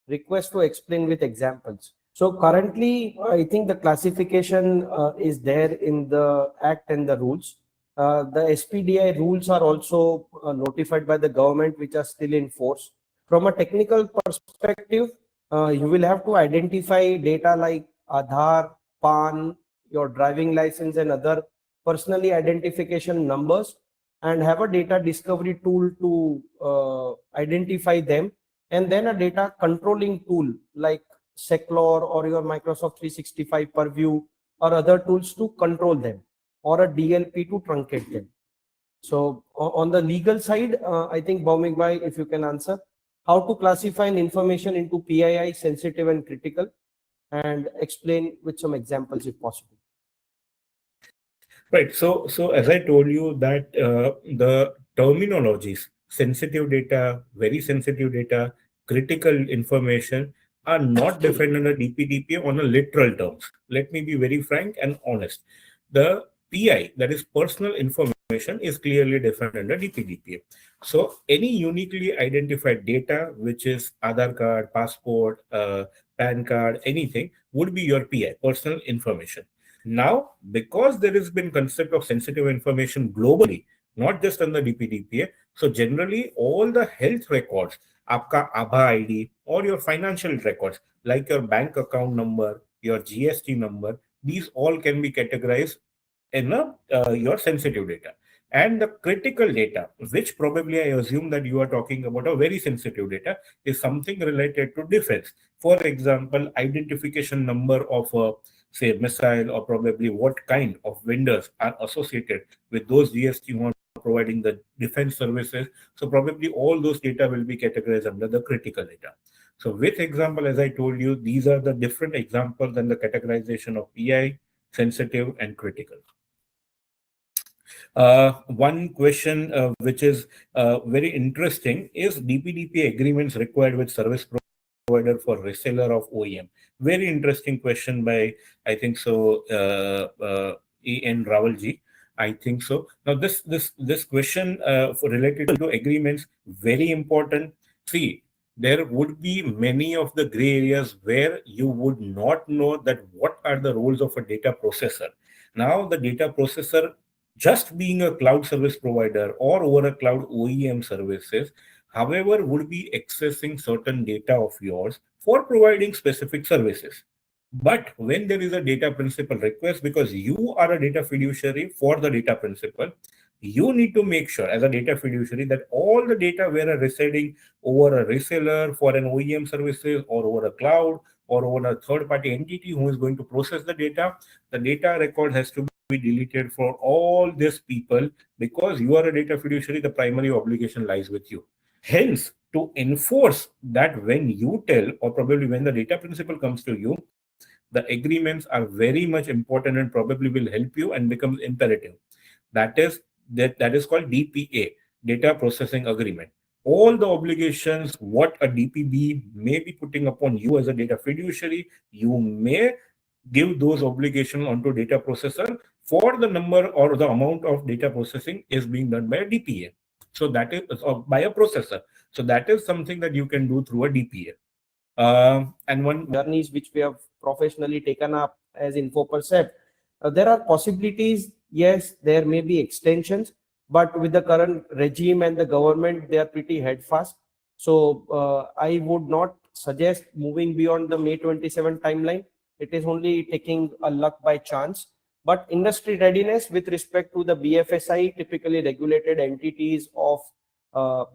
Request to explain with examples. So currently, I think the classification is there in the Act and the rules. The SPDI rules are also notified by the government, which are still in force. From a technical perspective, you will have to identify data like Aadhaar, PAN, your driving license and other personally identification numbers, and have a data discovery tool to identify them, and then a data controlling tool like Seclor or your Microsoft 365 Purview or other tools to control them, or a DLP to truncate them. So on the legal side, I think Bhaumik Bhai, if you can answer, how to classify information into PII, sensitive and critical, and explain with some examples if possible. Right. So as I told you that the terminologies, sensitive data, very sensitive data, critical information are not defined under DPDPA on a literal terms. Let me be very frank and honest. The PI, that is personal information, is clearly defined under DPDPA. So any uniquely identified data, which is Aadhaar card, passport, PAN card, anything, would be your PI, personal information. Now, because there has been concept of sensitive information globally, not just under DPDPA. So generally, all the health records, आपका आभा ID or your financial records, like your bank account number, your GST number, these all can be categorized in your sensitive data. And the critical data, which probably I assume that you are talking about a very sensitive data, is something related to defense. For example, identification number of a say missile, or probably what kind of vendors are associated with those GST who are providing the defense services. So probably all those data will be categorized under the critical data. So with example, as I told you, these are the different examples and the categorization of PI, sensitive and critical. One question which is very interesting is DPDP agreements required with service provider for reseller of OEM. Very interesting question by, I think so, E.N. Rawalji. I think so. Now this question for related to agreements, very important. See, there would be many of the gray areas where you would not know that what are the roles of a data processor. Now the data processor, just being a cloud service provider or over a cloud OEM services, however, would be accessing certain data of yours for providing specific services. But when there is a data principal request, because you are a data fiduciary for the data principal, you need to make sure as a data fiduciary that all the data where residing over a reseller for an OEM services or over a cloud or over a third party entity who is going to process the data record has to be deleted for all these people, because you are a data fiduciary, the primary obligation lies with you. Hence, to enforce that, when you tell, or probably when the data principal comes to you, the agreements are very much important and probably will help you and becomes imperative. That is called DPA, data processing agreement. All the obligations what a DPB may be putting upon you as a data fiduciary, you may give those obligations onto data processor for the number or the amount of data processing is being done by a DPA. So that is by a processor. So that is something that you can do through a DPA. And one journeys which we have professionally taken up as Infopercept, there are possibilities. Yes, there may be extensions, but with the current regime and the government, they are pretty headfast. So I would not suggest moving beyond the May 27 timeline. It is only taking a luck by chance. But industry readiness with respect to the BFSI, typically regulated entities of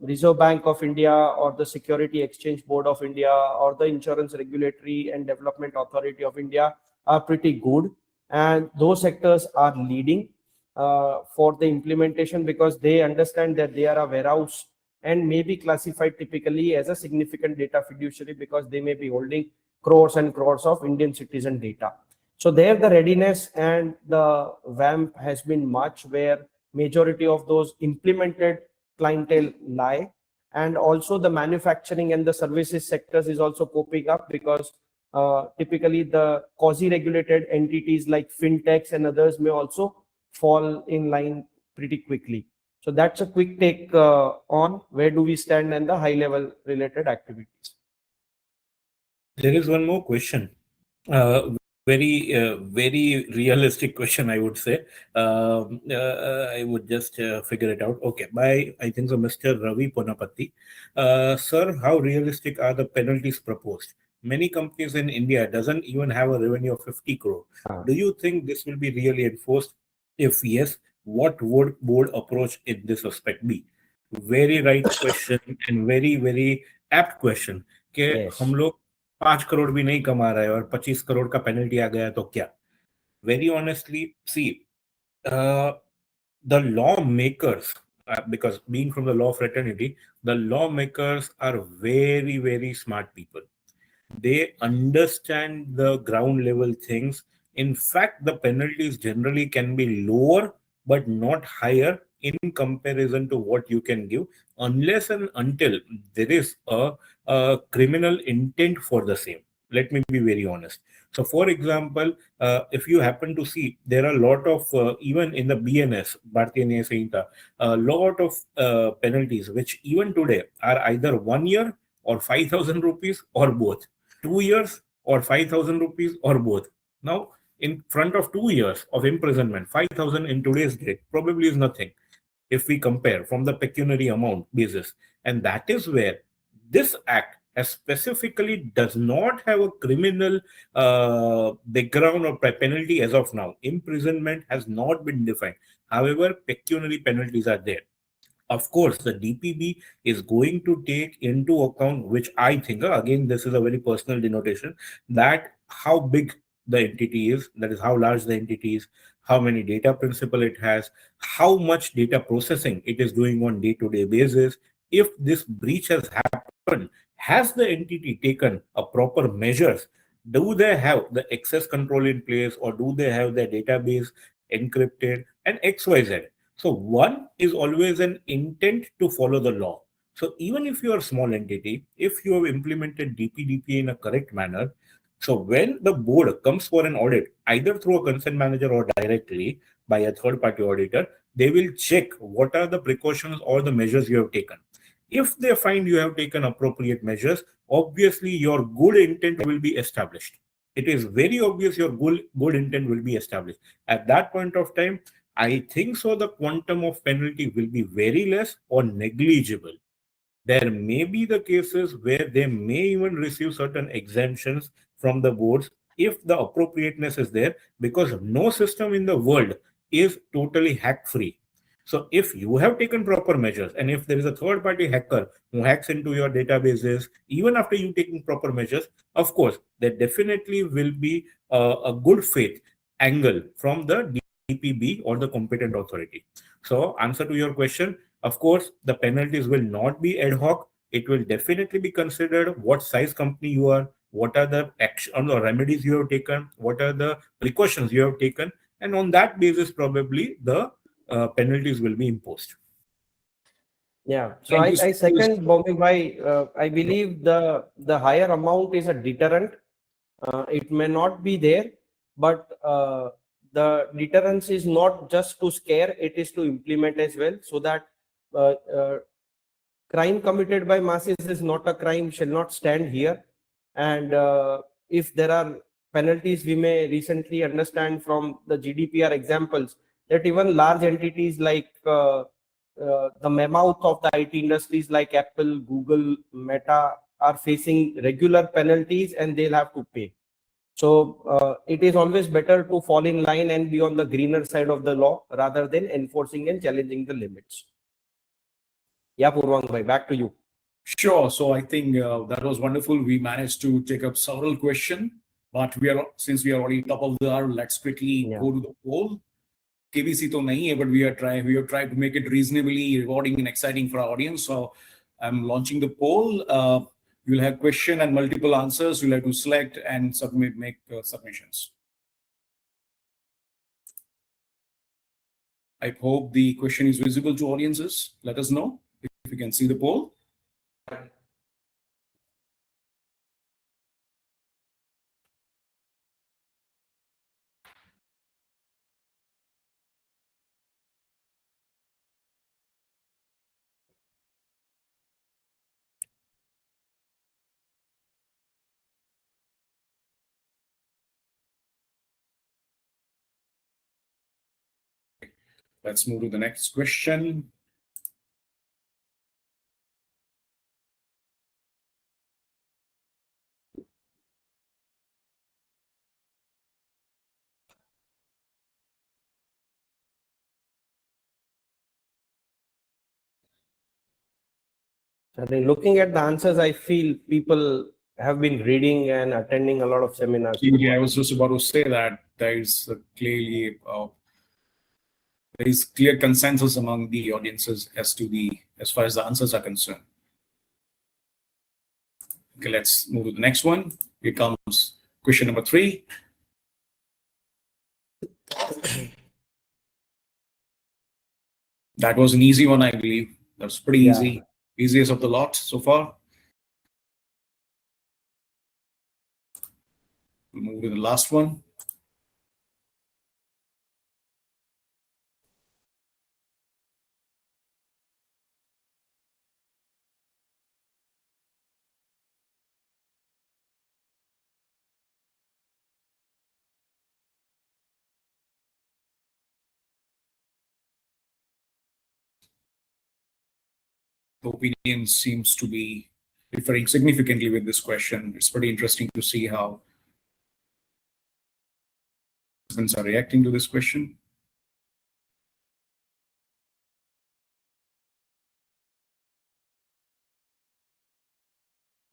Reserve Bank of India or the Security Exchange Board of India or the Insurance Regulatory and Development Authority of India are pretty good. And those sectors are leading for the implementation, because they understand that they are a warehouse and may be classified typically as a significant data fiduciary, because they may be holding crores and crores of Indian citizen data. So there the readiness and the VAMP has been much, where majority of those implemented clientele lie. And also the manufacturing and the services sectors is also coping up, because typically the quasi-regulated entities like fintechs and others may also fall in line pretty quickly. So that's a quick take on where do we stand and the high level related activities. There is one more question. Very realistic question, I would say. I would just figure it out. Okay, by I think so, Mr. Ravi Ponapati. Sir, how realistic are the penalties proposed? Many companies in India doesn't even have a revenue of 50 crore. Do you think this will be really enforced? If yes, what would board approach in this aspect be? Very right question and very apt question. कि हम लोग 5 करोड़ भी नहीं कमा रहे और 25 करोड़ का penalty आ गया तो क्या? Very honestly, see, the lawmakers, because being from the law fraternity, the lawmakers are very smart people. They understand the ground level things. In fact, the penalties generally can be lower but not higher in comparison to what you can give, unless and until there is a criminal intent for the same. Let me be very honest. So, for example, if you happen to see, there are a lot of, even in the BNS, Bharatiya Nyaya Sanhita, a lot of penalties, which even today are either 1 year or 5,000 rupees or both, 2 years or 5,000 rupees or both. Now, in front of 2 years of imprisonment, 5,000 in today's date probably is nothing. if we compare from the pecuniary amount basis. And that is where this act has specifically does not have a criminal background or penalty as of now. Imprisonment has not been defined. However, pecuniary penalties are there. Of course, the DPB is going to take into account, which I think, again, this is a very personal denotation, that how big the entity is, that is how large the entity is, how many data principal it has, how much data processing it is doing on day-to-day basis. If this breach has happened, has the entity taken a proper measures? Do they have the access control in place, or do they have their database encrypted, and XYZ? So one is always an intent to follow the law. So even if you are a small entity, if you have implemented DPDPA in a correct manner, so when the board comes for an audit, either through a consent manager or directly by a third party auditor, they will check what are the precautions or the measures you have taken. If they find you have taken appropriate measures, obviously your good intent will be established. It is very obvious your good intent will be established. At that point of time, I think so the quantum of penalty will be very less or negligible. There may be the cases where they may even receive certain exemptions from the boards if the appropriateness is there, because no system in the world is totally hack free. So if you have taken proper measures, and if there is a third party hacker who hacks into your databases, even after you taking proper measures, of course, there definitely will be a good faith angle from the DPB or the competent authority. So answer to your question, of course, the penalties will not be ad hoc. It will definitely be considered what size company you are, what are the action or remedies you have taken, what are the precautions you have taken, and on that basis, probably the penalties will be imposed. Yeah, so Thank you. I second Bombay Bhai. I believe the higher amount is a deterrent. It may not be there, but the deterrence is not just to scare; it is to implement as well, so that uh, uh, crime committed by masses is not a crime, shall not stand here. And if there are penalties, we may recently understand from the GDPR examples that even large entities like the mammoth of the IT industries like Apple, Google, Meta are facing regular penalties and they'll have to pay. So it is always better to fall in line and be on the greener side of the law rather than enforcing and challenging the limits. Yeah, Purvang bhai, back to you. Sure. So I think that was wonderful. We managed to take up several questions, but since we are already top of the hour, let's quickly go to the poll. KBC to nahi hai, but we have tried to make it reasonably rewarding and exciting for our audience. So I'm launching the poll. You'll have question and multiple answers. You'll have to select and make submissions. I hope the question is visible to audiences. Let us know if you can see the poll. Let's move to the next question. I think looking at the answers, I feel people have been reading and attending a lot of seminars. Yeah, I was just about to say that there is clear consensus among the audiences as far as the answers are concerned. Okay, let's move to the next one. Here comes question number 3. That was an easy one, I believe. That's pretty easy. Easiest of the lot so far. We'll move to the last one. the opinion seems to be differing significantly with this question. It's pretty interesting to see how participants are reacting to this question.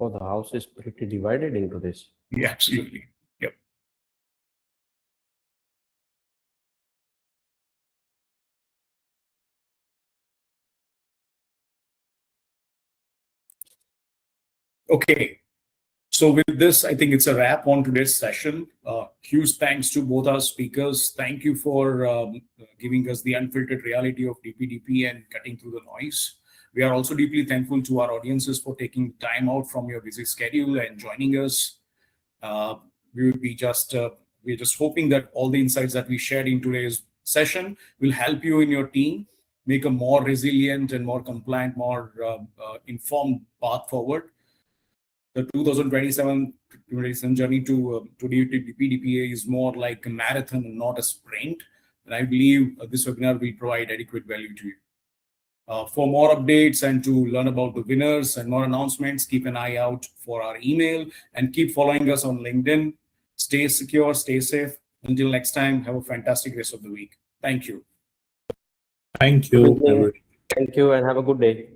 Oh, the house is pretty divided into this. Yeah, absolutely. Yep. Okay. So with this, I think it's a wrap on today's session. Huge thanks to both our speakers. Thank you for giving us the unfiltered reality of DPDP and cutting through the noise. We are also deeply thankful to our audiences for taking time out from your busy schedule and joining us. We're just hoping that all the insights that we shared in today's session will help you in your team make a more resilient and more compliant, more informed path forward. The 2027 journey to DPDPA is more like a marathon and not a sprint. And I believe this webinar will provide adequate value to you. For more updates and to learn about the winners and more announcements, keep an eye out for our email and keep following us on LinkedIn. Stay secure, stay safe. Until next time, have a fantastic rest of the week. Thank you. Thank you. Thank you and have a good day.